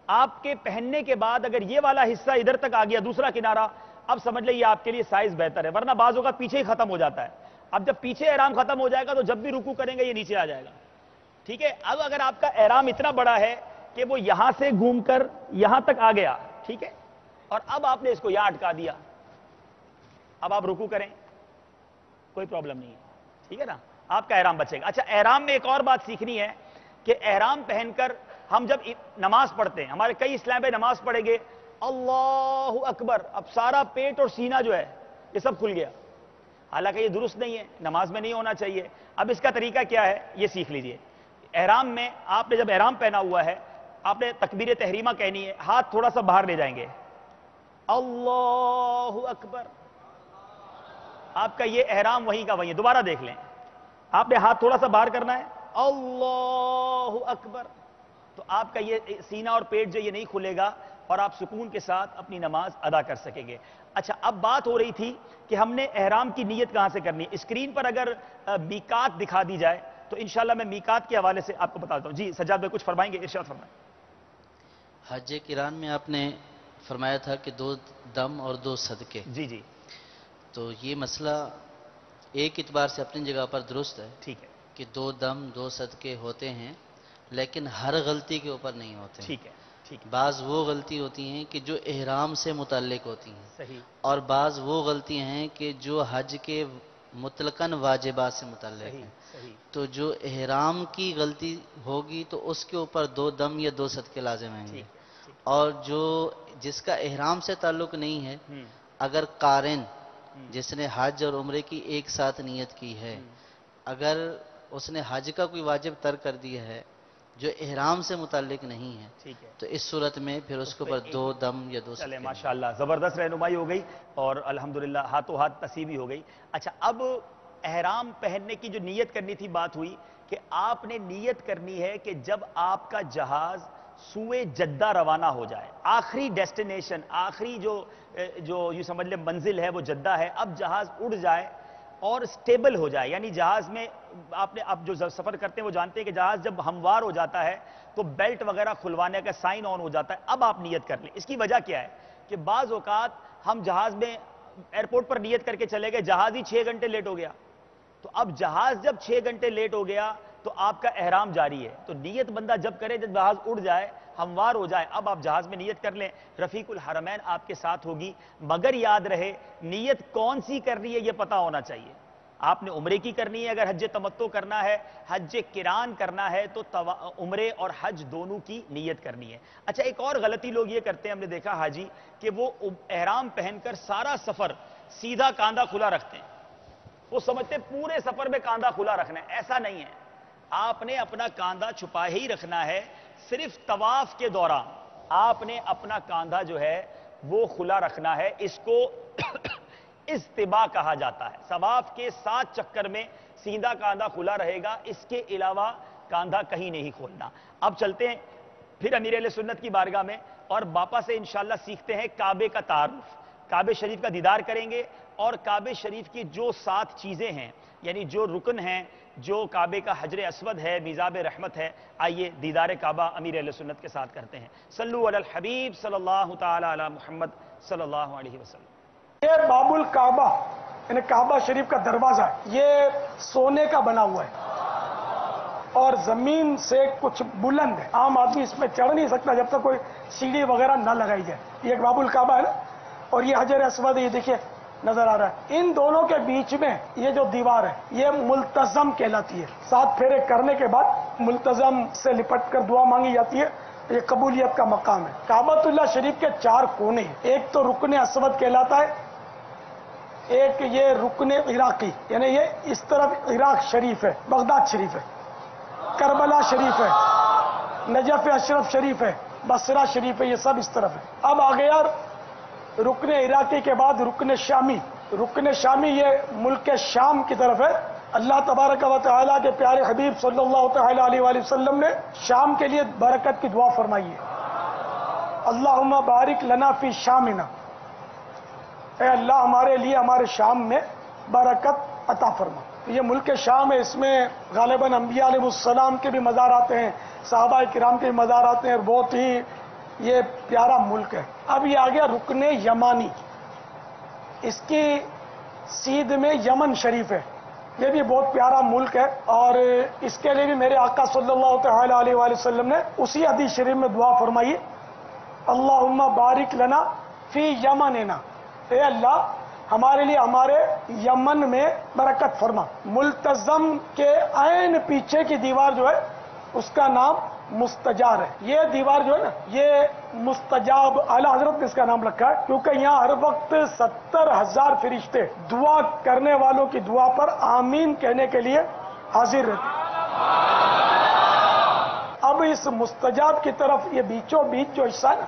آپ کے پہننے کے بعد اگر یہ والا حصہ ادھر تک آ گیا, دوسرا کنارہ, اب سمجھ لیں یہ آپ کے لیے سائز بہتر ہے, ورنہ بعضوں کا پیچھے ہی ختم ہو جاتا ہے. اب جب پیچھے احرام ختم ہو جائے گا تو جب بھی رکوع کریں گے یہ نیچے آ جائے گا. ٹھیک ہے. اب اگر آپ کا احرام اتنا بڑا ہے کہ وہ یہاں سے گھوم کر یہاں تک آ گیا, ٹھیک ہے, اور اب آپ نے اس کو یہاں اٹکا دیا, اب آپ رکوع کریں کوئی پرابلم نہیں ہے, ٹھیک ہے نا, آپ کا احرام بچے گا. اچھا احرام میں ایک اور بات سیکھنی ہے کہ احرام پہن کر ہم جب نماز پڑھتے ہیں, ہمارے کئی اسلام پہ نماز پڑھیں گے اللہ اکبر, اب سارا پیٹ اور سینہ جو ہے یہ سب کھل گیا, حالانکہ یہ درست نہیں ہے, نماز میں نہیں ہونا چاہیے. اب اس کا طریقہ کیا ہے یہ سیکھ لیجئے. احرام میں آپ نے جب احرام پہنا ہوا ہے آپ نے تکبیر تحریمہ کہنی ہے, ہاتھ تھوڑا سا باہر لے جائیں گے, اللہ اکبر. آپ کا یہ احرام وہیں کا وہیں ہے. دوبارہ دیکھ لیں, آپ نے ہاتھ تھوڑا سا باہر کرنا ہے, اللہ اکبر, تو آپ کا یہ سینہ اور پیٹ جو یہ نہیں کھلے گا اور آپ سکون کے ساتھ اپنی نماز ادا کر سکیں گے. اچھا اب بات ہو رہی تھی کہ ہم نے احرام کی نیت کہاں سے کرنی ہے. اسکرین پر اگر میقات دکھا دی جائے تو انشاءاللہ میں میقات کے حوالے سے آپ کو بتاتا ہوں. جی سجاد بھائی کچھ فرمائیں گے, ارشاد فرمائیں. حج کران میں آپ نے فرمایا تھا کہ 2 دم اور 2 صدقے. جی جی تو یہ مسئلہ ایک اعتبار سے اپنی جگہ پر درست ہے ٹھیک ہے, کہ 2 دم 2 صدقے ہوتے ہیں, لیکن ہر غلطی کے اوپر نہیں ہوتے ہیں. ٹھیک ہے, ٹھیک ہے, بعض وہ غلطی ہوتی ہیں کہ جو احرام سے متعلق ہوتی ہیں, صحیح, اور بعض وہ غلطیاں ہیں کہ جو حج کے مطلقاً واجبات سے متعلق صحیح, ہیں. صحیح, تو جو احرام کی غلطی ہوگی تو اس کے اوپر 2 دم یا 2 صدقے لازم آئیں گے. اور جو جس کا احرام سے تعلق نہیں ہے, اگر قارن جس نے حج اور عمرے کی ایک ساتھ نیت کی ہے, اگر اس نے حج کا کوئی واجب ترک کر دیا ہے جو احرام سے متعلق نہیں ہے، ٹھیک ہے، تو اس صورت میں پھر اس کے اوپر 2 دم یا 2 چلے صدقے ماشاءاللہ زبردست رہنمائی ہو گئی اور الحمدللہ ہاتھوں ہاتھ نصیبی ہو گئی. اچھا اب احرام پہننے کی جو نیت کرنی تھی بات ہوئی کہ آپ نے نیت کرنی ہے کہ جب آپ کا جہاز سوئے جدہ روانہ ہو جائے، آخری ڈیسٹینیشن، آخری جو یوں سمجھ لیں منزل ہے وہ جدہ ہے، اب جہاز اڑ جائے اور سٹیبل ہو جائے. یعنی جہاز میں آپ نے اب جو سفر کرتے ہیں وہ جانتے ہیں کہ جہاز جب ہموار ہو جاتا ہے تو بیلٹ وغیرہ کھلوانے کا سائن آن ہو جاتا ہے. اب آپ نیت کر لیں. اس کی وجہ کیا ہے کہ بعض اوقات ہم جہاز میں ایئرپورٹ پر نیت کر کے چلے گئے، جہاز ہی 6 گھنٹے لیٹ ہو گیا، تو اب جہاز جب 6 گھنٹے لیٹ ہو گیا تو آپ کا احرام جاری ہے. تو نیت بندہ جب کرے جب جہاز اڑ جائے، ہموار ہو جائے، اب آپ جہاز میں نیت کر لیں. رفیق الحرمین آپ کے ساتھ ہوگی، مگر یاد رہے نیت کون سی کرنی ہے یہ پتا ہونا چاہیے. آپ نے عمرے کی کرنی ہے، اگر حج تمتع کرنا ہے، حج قران کرنا ہے تو عمرے اور حج دونوں کی نیت کرنی ہے. اچھا ایک اور غلطی لوگ یہ کرتے ہیں، ہم نے دیکھا حاجی کہ وہ احرام پہن کر سارا سفر سیدھا کاندھا کھلا رکھتے ہیں. وہ سمجھتے ہیں پورے سفر میں کاندھا کھلا رکھنا ہے. ایسا نہیں ہے، آپ نے اپنا کاندھا چھپا ہی رکھنا ہے. صرف طواف کے دوران آپ نے اپنا کاندھا جو ہے وہ کھلا رکھنا ہے. اس کو استباء کہا جاتا ہے. طواف کے 7 چکر میں سیدھا کاندھا کھلا رہے گا، اس کے علاوہ کاندھا کہیں نہیں کھولنا. اب چلتے ہیں پھر امیر اہل سنت کی بارگاہ میں اور باپا سے انشاءاللہ سیکھتے ہیں کعبے کا تعارف. کعبے شریف کا دیدار کریں گے اور کعبے شریف کی جو 7 چیزیں ہیں، یعنی جو رکن ہیں، جو کعبے کا حجر اسود ہے، میزاب رحمت ہے. آئیے دیدار کعبہ امیر اہل سنت کے ساتھ کرتے ہیں. صلو علی الحبیب صلی اللہ تعالی علی محمد صلی اللہ علیہ وسلم. یہ باب الکعبہ یعنی کعبہ شریف کا دروازہ ہے، یہ سونے کا بنا ہوا ہے اور زمین سے کچھ بلند ہے. عام آدمی اس میں چڑھ نہیں سکتا جب تک کوئی سیڑھی وغیرہ نہ لگائی جائے. یہ ایک باب الکعبہ ہے نا، اور یہ حجر اسود یہ دیکھیے نظر آ رہا ہے. ان دونوں کے بیچ میں یہ جو دیوار ہے یہ ملتزم کہلاتی ہے. 7 پھیرے کرنے کے بعد ملتزم سے لپٹ کر دعا مانگی جاتی ہے. یہ قبولیت کا مقام ہے. کعبۃ اللہ شریف کے 4 کونے ہیں. ایک تو رکن اسود کہلاتا ہے، ایک یہ رکن عراقی یعنی یہ اس طرف عراق شریف ہے، بغداد شریف ہے، کربلا شریف ہے، نجف اشرف شریف ہے، بصرہ شریف ہے، یہ سب اس طرف ہے. اب آ گیا رکن عراقی کے بعد رکن شامی. رکن شامی یہ ملک شام کی طرف ہے. اللہ تبارک و تعالیٰ کے پیارے حبیب صلی اللہ تعالی علیہ وآلہ وسلم نے شام کے لیے برکت کی دعا فرمائی ہے. اللہم بارک لنا فی شامنا، اے اللہ ہمارے لیے ہمارے شام میں برکت عطا فرما. یہ ملک شام ہے، اس میں غالباً انبیاء علیہ السلام کے بھی مزار آتے ہیں، صحابہ کرام کے بھی مزار آتے ہیں، اور بہت ہی یہ پیارا ملک ہے. اب یہ آ گیا رکن یمانی. اس کی سیدھ میں یمن شریف ہے. یہ بھی بہت پیارا ملک ہے اور اس کے لیے بھی میرے آقا صلی اللہ تعالی علیہ وآلہ وسلم نے اسی حدیث شریف میں دعا فرمائی، اللہم بارک لنا فی یمننا، اے اللہ ہمارے لیے ہمارے یمن میں برکت فرما. ملتزم کے عین پیچھے کی دیوار جو ہے اس کا نام مستجار ہے. یہ دیوار جو ہے نا یہ مستجاب، اعلی حضرت نے اس کا نام رکھا ہے کیونکہ یہاں ہر وقت 70,000 فرشتے دعا کرنے والوں کی دعا پر آمین کہنے کے لیے حاضر رہتے. اب اس مستجاب کی طرف یہ بیچوں بیچ جو حصہ ہے نا،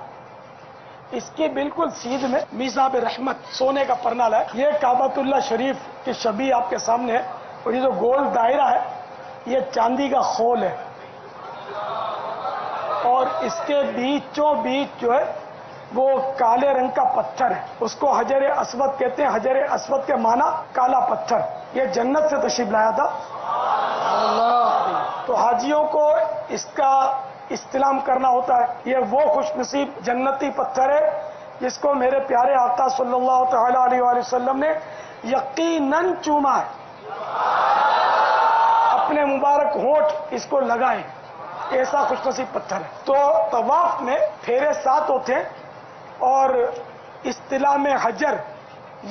اس کی بالکل سیدھ میں میزاب رحمت سونے کا پرنال ہے. یہ کعبۃ اللہ شریف کی شبیہ آپ کے سامنے ہے، اور یہ جو گول دائرہ ہے یہ چاندی کا خول ہے، اور اس کے بیچوں بیچ جو ہے وہ کالے رنگ کا پتھر ہے، اس کو حجر اسود کہتے ہیں. حجر اسود کے معنی کالا پتھر. یہ جنت سے تشریف لایا تھا. تو حاجیوں کو اس کا استلام کرنا ہوتا ہے. یہ وہ خوش نصیب جنتی پتھر ہے جس کو میرے پیارے آقا صلی اللہ تعالی علیہ وآلہ وسلم نے یقیناً چوما ہے، اپنے مبارک ہونٹ اس کو لگائیں. ایسا خوش نصیب پتھر ہے. تو طواف میں پھیرے 7 ہوتے ہیں اور استلام حجر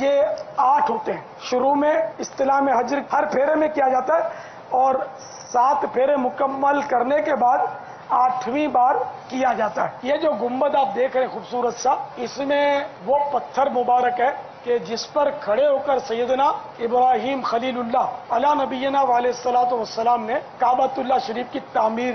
یہ 8 ہوتے ہیں. شروع میں استلام حجر ہر پھیرے میں کیا جاتا ہے اور 7 پھیرے مکمل کرنے کے بعد 8ویں بار کیا جاتا ہے. یہ جو گنبد آپ دیکھ رہے ہیں خوبصورت سا، اس میں وہ پتھر مبارک ہے کہ جس پر کھڑے ہو کر سیدنا ابراہیم خلیل اللہ علی نبینا علیہ الصلوۃ والسلام نے کعبۃ اللہ شریف کی تعمیر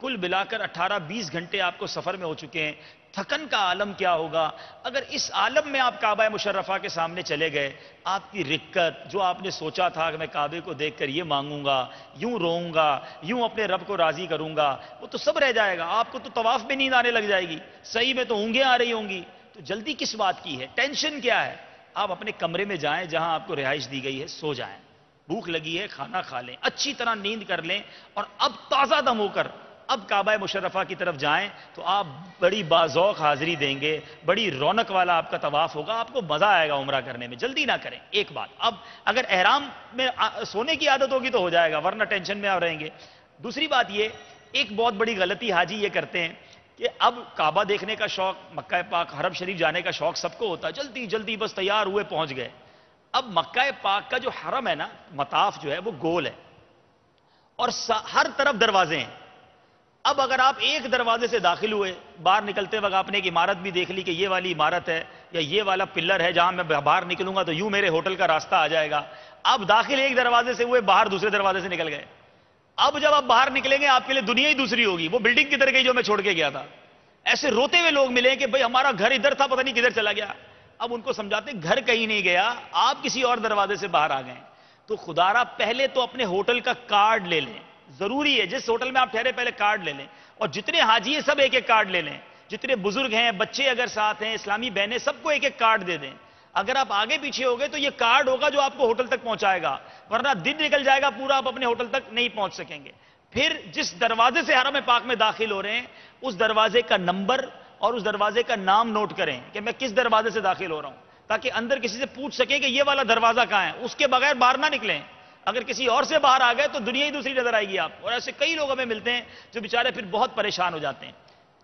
کل ملا کر 18-20 گھنٹے آپ کو سفر میں ہو چکے ہیں. تھکن کا عالم کیا ہوگا اگر اس عالم میں آپ کعبہ مشرفہ کے سامنے چلے گئے. آپ کی رکت جو آپ نے سوچا تھا کہ میں کعبے کو دیکھ کر یہ مانگوں گا, یوں روؤں گا, یوں اپنے رب کو راضی کروں گا, وہ تو سب رہ جائے گا. آپ کو تو طواف میں نیند آنے لگ جائے گی, صحیح میں تو اونگیں آ رہی ہوں گی. تو جلدی کس بات کی ہے, ٹینشن کیا ہے؟ آپ اپنے کمرے میں جائیں جہاں آپ کو رہائش دی گئی ہے, سو جائیں. بھوک لگی ہے کھانا کھا لیں, اچھی طرح نیند کر لیں, اور اب تازہ دم ہو کر اب کعبہ مشرفہ کی طرف جائیں تو آپ بڑی باذوق حاضری دیں گے, بڑی رونق والا آپ کا طواف ہوگا, آپ کو مزہ آئے گا عمرہ کرنے میں. جلدی نہ کریں. ایک بات, اب اگر احرام میں سونے کی عادت ہوگی تو ہو جائے گا, ورنہ ٹینشن میں آپ رہیں گے. دوسری بات یہ, ایک بہت بڑی غلطی حاجی یہ کرتے ہیں کہ اب کعبہ دیکھنے کا شوق, مکہ پاک حرم شریف جانے کا شوق سب کو ہوتا ہے, جلدی جلدی بس تیار ہوئے پہنچ گئے. اب مکہ پاک کا جو حرم ہے نا, مطاف جو ہے وہ گول ہے اور ہر طرف دروازے ہیں. اب اگر آپ ایک دروازے سے داخل ہوئے, باہر نکلتے وقت آپ نے ایک عمارت بھی دیکھ لی کہ یہ والی عمارت ہے یا یہ والا پلر ہے جہاں میں باہر نکلوں گا تو یوں میرے ہوٹل کا راستہ آ جائے گا. آپ داخل ایک دروازے سے ہوئے, باہر دوسرے دروازے سے نکل گئے. اب جب آپ باہر نکلیں گے آپ کے لیے دنیا ہی دوسری ہوگی, وہ بلڈنگ کدھر گئی جو میں چھوڑ کے گیا تھا. ایسے روتے ہوئے لوگ ملیں کہ بھئی ہمارا گھر ادھر تھا, پتہ نہیں کدھر چلا گیا. اب ان کو سمجھاتے گھر کہیں نہیں گیا, آپ کسی اور دروازے سے باہر آ گئے. تو خدا را پہلے تو اپنے ہوٹل کا کارڈ لے لیں, ضروری ہے. جس ہوٹل میں آپ ٹھہرے پہلے کارڈ لے لیں, اور جتنے حاجی ہیں سب ایک ایک کارڈ لے لیں. جتنے بزرگ ہیں, بچے اگر ساتھ ہیں, اسلامی بہنیں, سب کو ایک ایک کارڈ دے دیں. اگر آپ آگے پیچھے ہو گئے تو یہ کارڈ ہوگا جو آپ کو ہوٹل تک پہنچائے گا, ورنہ دن نکل جائے گا پورا, آپ اپنے ہوٹل تک نہیں پہنچ سکیں گے. پھر جس دروازے سے حرم پاک میں داخل ہو رہے ہیں اس دروازے کا نمبر اور اس دروازے کا نام نوٹ کریں کہ میں کس دروازے سے داخل ہو رہا ہوں, تاکہ اندر کسی سے پوچھ سکیں کہ یہ والا دروازہ کہاں ہے. اس کے بغیر باہر نہ نکلیں. اگر کسی اور سے باہر آ گئے تو دنیا ہی دوسری نظر آئے گی آپ. اور ایسے کئی لوگ ہمیں ملتے ہیں جو بیچارے پھر بہت پریشان ہو جاتے ہیں.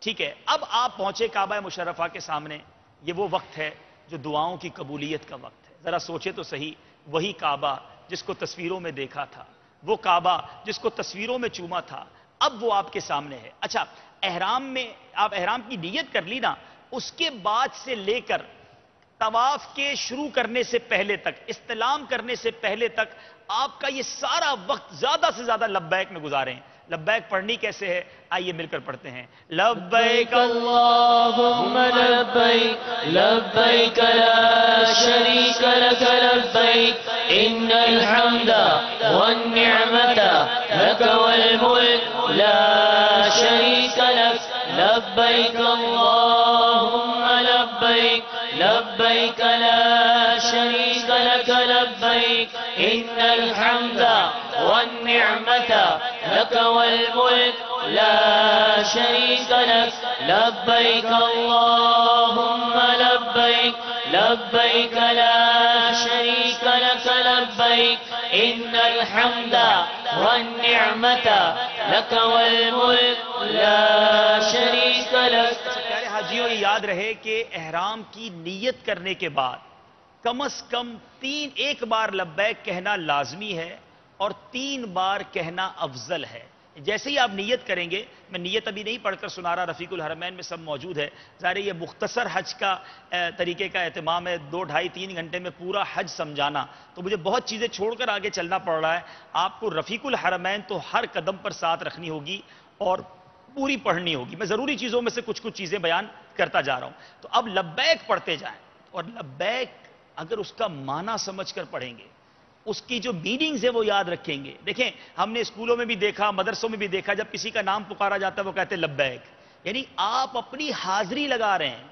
ٹھیک ہے, اب آپ پہنچے کعبہ مشرفہ کے سامنے. یہ وہ وقت ہے جو دعاؤں کی قبولیت کا وقت ہے. ذرا سوچے تو صحیح, وہی کعبہ جس کو تصویروں میں دیکھا تھا, وہ کعبہ جس کو تصویروں میں چوما تھا, اب وہ آپ کے سامنے ہے. اچھا, احرام میں آپ احرام کی نیت کر لی نا, اس کے بعد سے لے کر طواف کے شروع کرنے سے پہلے تک, استلام کرنے سے پہلے تک آپ کا یہ سارا وقت زیادہ سے زیادہ لبیک میں گزاریں. لبیک پڑھنی کیسے ہے, آئیے مل کر پڑھتے ہیں. لبیک اللہم لبیک لبیک لا شریک لک لبیک ان الحمد والنعمت لک والملک لا شریک لک لبیک اللہم لبیک لبیک لا شریک لک لبیک ان الحمد والنعمت لک والملک لا شریک لک لبیک اللہم لبیک لبیک لا شریک لک لبیک ان الحمد والنعمت لک والملک لا شریک لک. پیارے حاجیوں, یہ یاد رہے کہ احرام کی نیت کرنے کے بعد کم از کم ایک بار لبیک کہنا لازمی ہے اور 3 بار کہنا افضل ہے. جیسے ہی آپ نیت کریں گے, میں نیت ابھی نہیں پڑھ کر سنا رہا, رفیق الحرمین میں سب موجود ہے. ظاہر یہ مختصر حج کا طریقے کا اہتمام ہے, 2 ڈھائی 3 گھنٹے میں پورا حج سمجھانا, تو مجھے بہت چیزیں چھوڑ کر آگے چلنا پڑ رہا ہے. آپ کو رفیق الحرمین تو ہر قدم پر ساتھ رکھنی ہوگی اور پوری پڑھنی ہوگی. میں ضروری چیزوں میں سے کچھ چیزیں بیان کرتا جا رہا ہوں. تو اب لبیک پڑھتے جائیں, اور لبیک اگر اس کا معنی سمجھ کر پڑھیں گے, اس کی جو میننگز ہے وہ یاد رکھیں گے. دیکھیں, ہم نے اسکولوں میں بھی دیکھا, مدرسوں میں بھی دیکھا, جب کسی کا نام پکارا جاتا ہے وہ کہتے ہیں لبیک, یعنی آپ اپنی حاضری لگا رہے ہیں.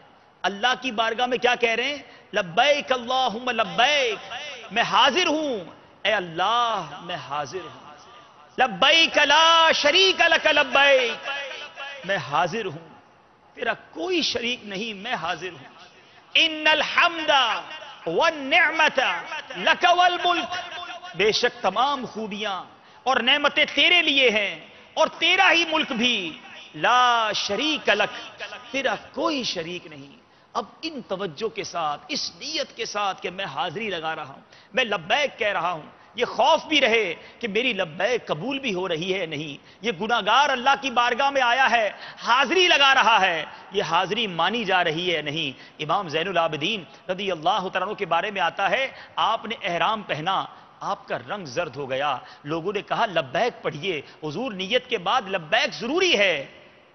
اللہ کی بارگاہ میں کیا کہہ رہے ہیں؟ لبیک اللہم لبیک, میں حاضر ہوں اے اللہ, میں حاضر ہوں. لبیک لا شریک لک لبیک, میں حاضر ہوں, تیرا کوئی شریک نہیں, میں حاضر ہوں. ان الحمد والنعمت لک والملک, بے شک تمام خوبیاں اور نعمتیں تیرے لیے ہیں اور تیرا ہی ملک بھی. لا شریک لک, تیرا کوئی شریک نہیں. اب ان توجہ کے ساتھ, اس نیت کے ساتھ کہ میں حاضری لگا رہا ہوں, میں لبیک کہہ رہا ہوں, یہ خوف بھی رہے کہ میری لبیک قبول بھی ہو رہی ہے نہیں, یہ گناہگار اللہ کی بارگاہ میں آیا ہے, حاضری لگا رہا ہے, یہ حاضری مانی جا رہی ہے نہیں. امام زین العابدین رضی اللہ تعالیٰ عنہ کے بارے میں آتا ہے, آپ نے احرام پہنا آپ کا رنگ زرد ہو گیا. لوگوں نے کہا لبیک پڑھیے حضور, نیت کے بعد لبیک ضروری ہے.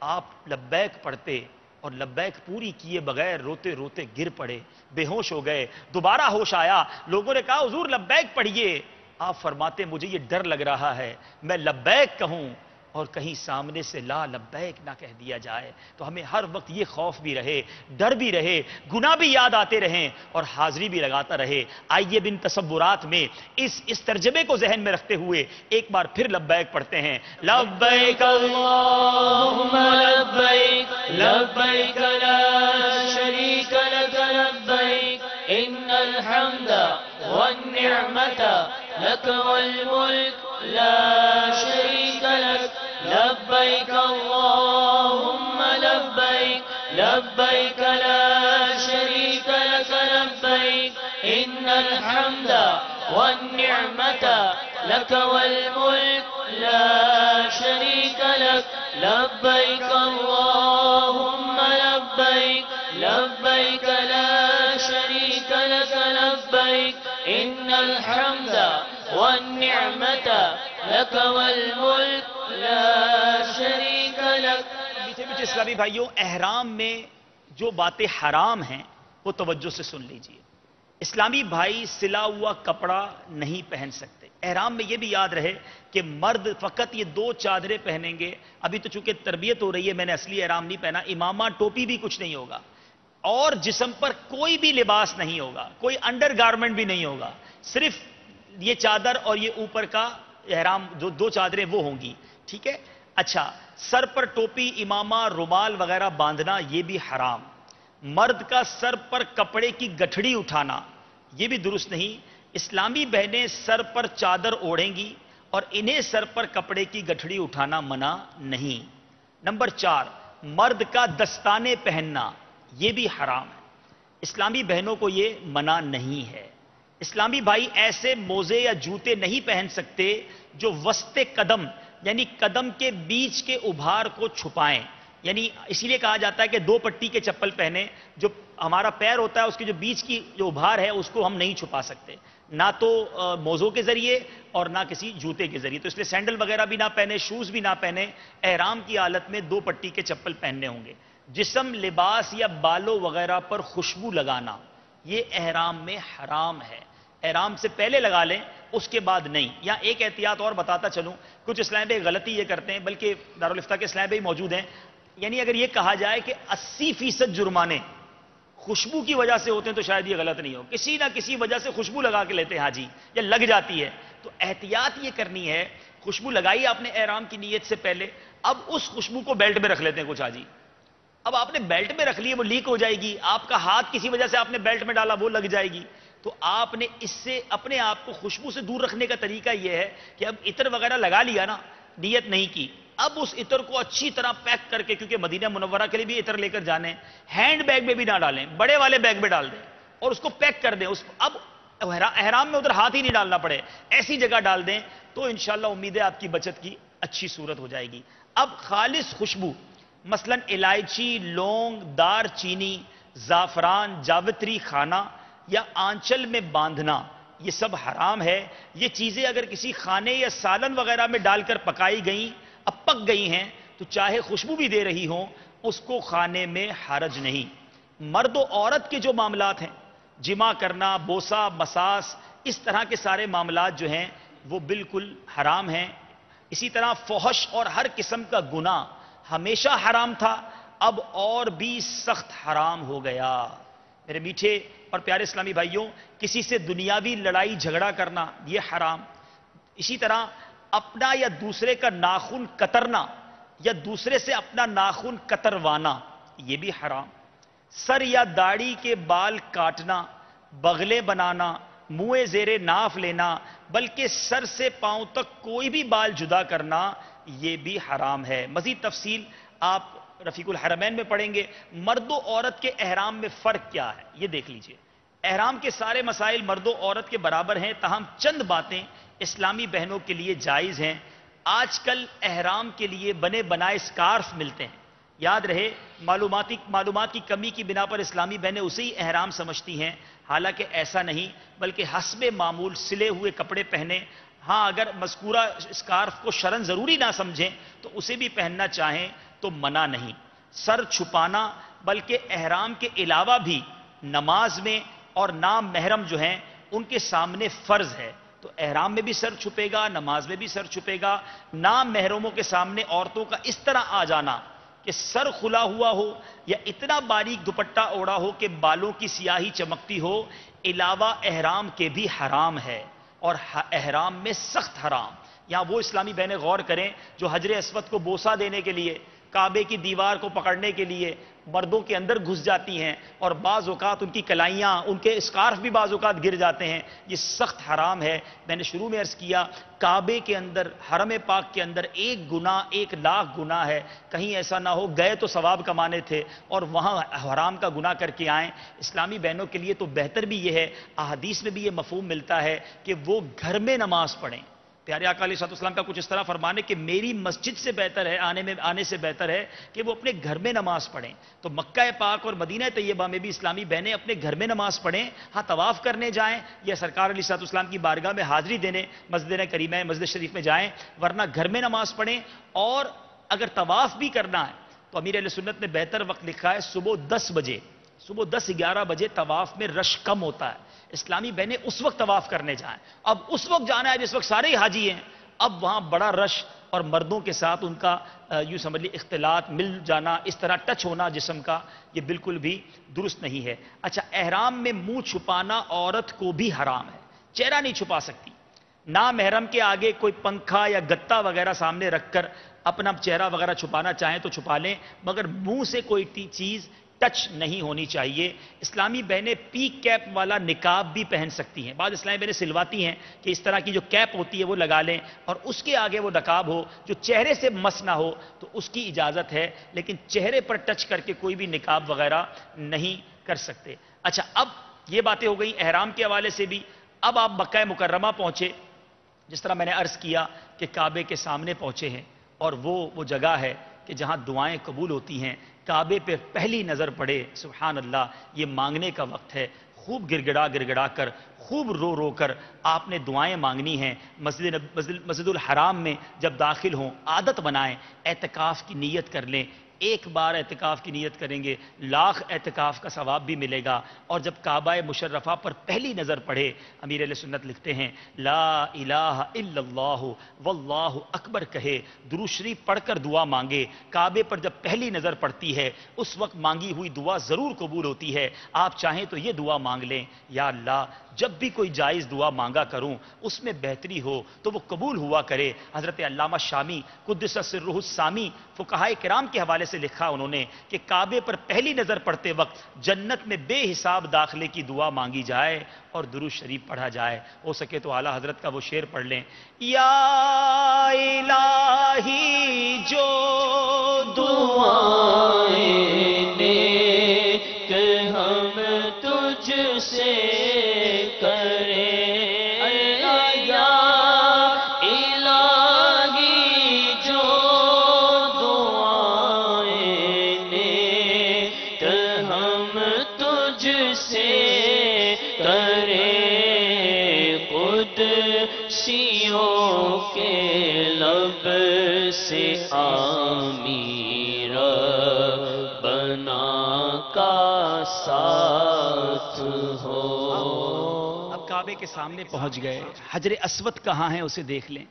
آپ لبیک پڑھتے اور لبیک پوری کیے بغیر روتے روتے گر پڑے, بے ہوش ہو گئے. دوبارہ ہوش آیا, لوگوں نے کہا حضور لبیک پڑھیے. آپ فرماتے مجھے یہ ڈر لگ رہا ہے میں لبیک کہوں اور کہیں سامنے سے لا لبیک نہ کہہ دیا جائے. تو ہمیں ہر وقت یہ خوف بھی رہے, ڈر بھی رہے, گناہ بھی یاد آتے رہیں اور حاضری بھی لگاتا رہے. آئیے بن تصورات میں اس ترجمے کو ذہن میں رکھتے ہوئے ایک بار پھر لبیک پڑھتے ہیں. لبیک اللہم لبیک لبیک لا شریک لک لبیک ان الحمد والنعمت لک والملک لا شریک لک لبیک اللہم لبیک لبیک لا شریک لک لبیک ان الحمد والنعمت لک والملک لا شریک لک لبیک اللہم لبیک لبیک لا شریک لک لبیک ان الحمد والنعمت لک والملک لا شریک لک. میٹھے میٹھے اسلامی بھائیوں, احرام میں جو باتیں حرام ہیں وہ توجہ سے سن لیجئے. اسلامی بھائی سلا ہوا کپڑا نہیں پہن سکتے. احرام میں یہ بھی یاد رہے کہ مرد فقط یہ 2 چادریں پہنیں گے. ابھی تو چونکہ تربیت ہو رہی ہے میں نے اصلی احرام نہیں پہنا, امامہ ٹوپی بھی کچھ نہیں ہوگا اور جسم پر کوئی بھی لباس نہیں ہوگا, کوئی انڈر گارمنٹ بھی نہیں ہوگا, صرف یہ چادر اور یہ اوپر کا احرام جو 2 چادریں وہ ہوں گی. ٹھیک ہے. اچھا, سر پر ٹوپی, امامہ, رومال وغیرہ باندھنا یہ بھی حرام. مرد کا سر پر کپڑے کی گٹھڑی اٹھانا یہ بھی درست نہیں. اسلامی بہنیں سر پر چادر اوڑھیں گی اور انہیں سر پر کپڑے کی گٹھڑی اٹھانا منع نہیں. نمبر 4, مرد کا دستانے پہننا یہ بھی حرام ہے. اسلامی بہنوں کو یہ منع نہیں ہے. اسلامی بھائی ایسے موزے یا جوتے نہیں پہن سکتے جو وسط قدم یعنی قدم کے بیچ کے ابھار کو چھپائیں. یعنی اسی لیے کہا جاتا ہے کہ 2 پٹی کے چپل پہنے, جو ہمارا پیر ہوتا ہے اس کے جو بیچ کی جو ابھار ہے اس کو ہم نہیں چھپا سکتے, نہ تو موزوں کے ذریعے اور نہ کسی جوتے کے ذریعے. تو اس لیے سینڈل وغیرہ بھی نہ پہنے, شوز بھی نہ پہنے. احرام کی حالت میں 2 پٹی کے چپل پہننے ہوں گے. جسم, لباس یا بالوں وغیرہ پر خوشبو لگانا یہ احرام میں حرام ہے. احرام سے پہلے لگا لیں, اس کے بعد نہیں. یا ایک احتیاط اور بتاتا چلوں, کچھ اسلام بھائی غلطی یہ کرتے ہیں, بلکہ دارالفتہ کے اسلام بھائی موجود ہیں. یعنی اگر یہ کہا جائے کہ 80% جرمانے خوشبو کی وجہ سے ہوتے ہیں تو شاید یہ غلط نہیں ہو. کسی نہ کسی وجہ سے خوشبو لگا کے لیتے ہیں حاجی, یا لگ جاتی ہے. تو احتیاط یہ کرنی ہے, خوشبو لگائی آپ نے احرام کی نیت سے پہلے, اب اس خوشبو کو بیلٹ میں رکھ لیتے ہیں کچھ حاجی. اب آپ نے بیلٹ میں رکھ لی ہے, وہ لیک ہو جائے گی. آپ کا ہاتھ کسی وجہ سے آپ نے بیلٹ میں ڈالا, وہ لگ جائے گی. تو آپ نے اس سے اپنے آپ کو خوشبو سے دور رکھنے کا طریقہ یہ ہے کہ اب عطر وغیرہ لگا لیا نا, نیت نہیں کی, اب اس عطر کو اچھی طرح پیک کر کے, کیونکہ مدینہ منورہ کے لیے بھی عطر لے کر جانے, ہینڈ بیگ میں بھی نہ ڈالیں, بڑے والے بیگ میں ڈال دیں اور اس کو پیک کر دیں. اب احرام میں ادھر ہاتھ ہی نہیں ڈالنا پڑے, ایسی جگہ ڈال دیں, تو انشاءاللہ امید ہے آپ کی بچت کی اچھی صورت ہو جائے گی. اب خالص خوشبو مثلا الائچی, لونگ, دار چینی, زعفران, جاوتری خانہ یا آنچل میں باندھنا یہ سب حرام ہے. یہ چیزیں اگر کسی کھانے یا سالن وغیرہ میں ڈال کر پکائی گئیں, اب پک گئی ہیں, تو چاہے خوشبو بھی دے رہی ہوں اس کو کھانے میں حرج نہیں. مرد و عورت کے جو معاملات ہیں, جمع کرنا, بوسہ, مساس, اس طرح کے سارے معاملات جو ہیں وہ بالکل حرام ہیں. اسی طرح فحش اور ہر قسم کا گناہ ہمیشہ حرام تھا, اب اور بھی سخت حرام ہو گیا. میرے میٹھے اور پیارے اسلامی بھائیوں, کسی سے دنیاوی لڑائی جھگڑا کرنا یہ حرام. اسی طرح اپنا یا دوسرے کا ناخن کترنا یا دوسرے سے اپنا ناخن کتروانا یہ بھی حرام. سر یا داڑھی کے بال کاٹنا, بغلیں بنانا, منہ زیر ناف لینا, بلکہ سر سے پاؤں تک کوئی بھی بال جدا کرنا یہ بھی حرام ہے. مزید تفصیل آپ رفیق الحرمین میں پڑھیں گے. مرد و عورت کے احرام میں فرق کیا ہے یہ دیکھ لیجئے. احرام کے سارے مسائل مرد و عورت کے برابر ہیں, تاہم چند باتیں اسلامی بہنوں کے لیے جائز ہیں. آج کل احرام کے لیے بنے بنائے سکارف ملتے ہیں, یاد رہے معلومات کی کمی کی بنا پر اسلامی بہنیں اسے ہی احرام سمجھتی ہیں، حالانکہ ایسا نہیں، بلکہ حسب معمول سلے ہوئے کپڑے پہنے. ہاں اگر مذکورہ اسکارف کو شرعاً ضروری نہ سمجھیں تو اسے بھی پہننا چاہیں تو منع نہیں. سر چھپانا بلکہ احرام کے علاوہ بھی نماز میں اور نام محرم جو ہیں ان کے سامنے فرض ہے. تو احرام میں بھی سر چھپے گا، نماز میں بھی سر چھپے گا. نام محرموں کے سامنے عورتوں کا اس طرح آ جانا کہ سر کھلا ہوا ہو یا اتنا باریک دوپٹہ اوڑا ہو کہ بالوں کی سیاہی چمکتی ہو، علاوہ احرام کے بھی حرام ہے، اور احرام میں سخت حرام. یہاں وہ اسلامی بہنیں غور کریں جو حجر اسود کو بوسہ دینے کے لیے، کعبے کی دیوار کو پکڑنے کے لیے مردوں کے اندر گھس جاتی ہیں، اور بعض اوقات ان کی کلائیاں، ان کے اسکارف بھی بعض اوقات گر جاتے ہیں. یہ سخت حرام ہے. میں نے شروع میں عرض کیا کعبے کے اندر، حرم پاک کے اندر 1,00,000 گناہ ہے. کہیں ایسا نہ ہو گئے تو ثواب کمانے تھے اور وہاں حرام کا گناہ کر کے آئیں. اسلامی بہنوں کے لیے تو بہتر بھی یہ ہے، احادیث میں بھی یہ مفہوم ملتا ہے کہ وہ گھر میں نماز پڑھیں. پیارے آقا علیہ السلام کا کچھ اس طرح فرمانے کہ میری مسجد سے بہتر ہے، آنے سے بہتر ہے کہ وہ اپنے گھر میں نماز پڑھیں. تو مکہ پاک اور مدینہ طیبہ میں بھی اسلامی بہنیں اپنے گھر میں نماز پڑھیں. ہاں طواف کرنے جائیں یا سرکار علیہ السلام کی بارگاہ میں حاضری دینے مسجد کریمہ مسجد شریف میں جائیں، ورنہ گھر میں نماز پڑھیں. اور اگر طواف بھی کرنا ہے تو امیر اہل سنت نے بہتر وقت لکھا ہے صبح 10-11 بجے طواف میں رش کم ہوتا ہے. اسلامی بہنیں اس وقت طواف کرنے جائیں. اب اس وقت جانا ہے جس وقت سارے ہی حاجی ہیں، اب وہاں بڑا رش اور مردوں کے ساتھ ان کا یوں سمجھ لی اختلاط، مل جانا، اس طرح ٹچ ہونا جسم کا، یہ بالکل بھی درست نہیں ہے. اچھا، احرام میں منہ چھپانا عورت کو بھی حرام ہے. چہرہ نہیں چھپا سکتی. نامحرم کے آگے کوئی پنکھا یا گتا وغیرہ سامنے رکھ کر اپنا چہرہ وغیرہ چھپانا چاہیں تو چھپا لیں، مگر منہ سے کوئی چیز ٹچ نہیں ہونی چاہیے. اسلامی بہنیں پی کیپ والا نقاب بھی پہن سکتی ہیں. بعض اسلامی بہنیں سلواتی ہیں کہ اس طرح کی جو کیپ ہوتی ہے وہ لگا لیں اور اس کے آگے وہ نقاب ہو جو چہرے سے مس نہ ہو، تو اس کی اجازت ہے، لیکن چہرے پر ٹچ کر کے کوئی بھی نقاب وغیرہ نہیں کر سکتے. اچھا، اب یہ باتیں ہو گئی احرام کے حوالے سے بھی. اب آپ مکہ مکرمہ پہنچے، جس طرح میں نے عرض کیا کہ کعبے کے سامنے پہنچے ہیں، اور وہ جگہ ہے کہ جہاں دعائیں قبول ہوتی ہیں. کعبے پہ پہلی نظر پڑے، سبحان اللہ، یہ مانگنے کا وقت ہے. خوب گڑگڑا کر، خوب رو کر آپ نے دعائیں مانگنی ہیں. مسجد الحرام میں جب داخل ہوں عادت بنائیں، اعتکاف کی نیت کر لیں. ایک بار اعتکاف کی نیت کریں گے 1,00,000 اعتکاف کا ثواب بھی ملے گا. اور جب کعبہ مشرفہ پر پہلی نظر پڑے، امیر اہل سنت لکھتے ہیں لا الہ الا اللہ واللہ اکبر کہے، درود شریف پڑھ کر دعا مانگے. کعبے پر جب پہلی نظر پڑتی ہے اس وقت مانگی ہوئی دعا ضرور قبول ہوتی ہے. آپ چاہیں تو یہ دعا مانگ لیں، یا اللہ جب بھی کوئی جائز دعا مانگا کروں اس میں بہتری ہو تو وہ قبول ہوا کرے. حضرت علامہ شامی قدس سرہ السامی فقہائے کرام کے حوالے سے لکھا انہوں نے کہ کعبے پر پہلی نظر پڑتے وقت جنت میں بے حساب داخلے کی دعا مانگی جائے اور درود شریف پڑھا جائے. ہو سکے تو اعلیٰ حضرت کا وہ شعر پڑھ لیں، یا الہی جو دعائیں نیک ہم تجھ سے کعبے کے سامنے پہنچ گئے. حجر اسود کہاں ہے اسے دیکھ لیں.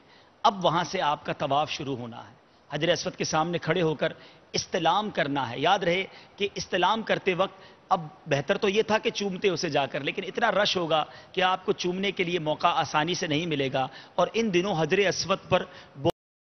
اب وہاں سے آپ کا طواف شروع ہونا ہے. حجر اسود کے سامنے کھڑے ہو کر استلام کرنا ہے. یاد رہے کہ استلام کرتے وقت اب بہتر تو یہ تھا کہ چومتے اسے جا کر، لیکن اتنا رش ہوگا کہ آپ کو چومنے کے لیے موقع آسانی سے نہیں ملے گا. اور ان دنوں حجر اسود پر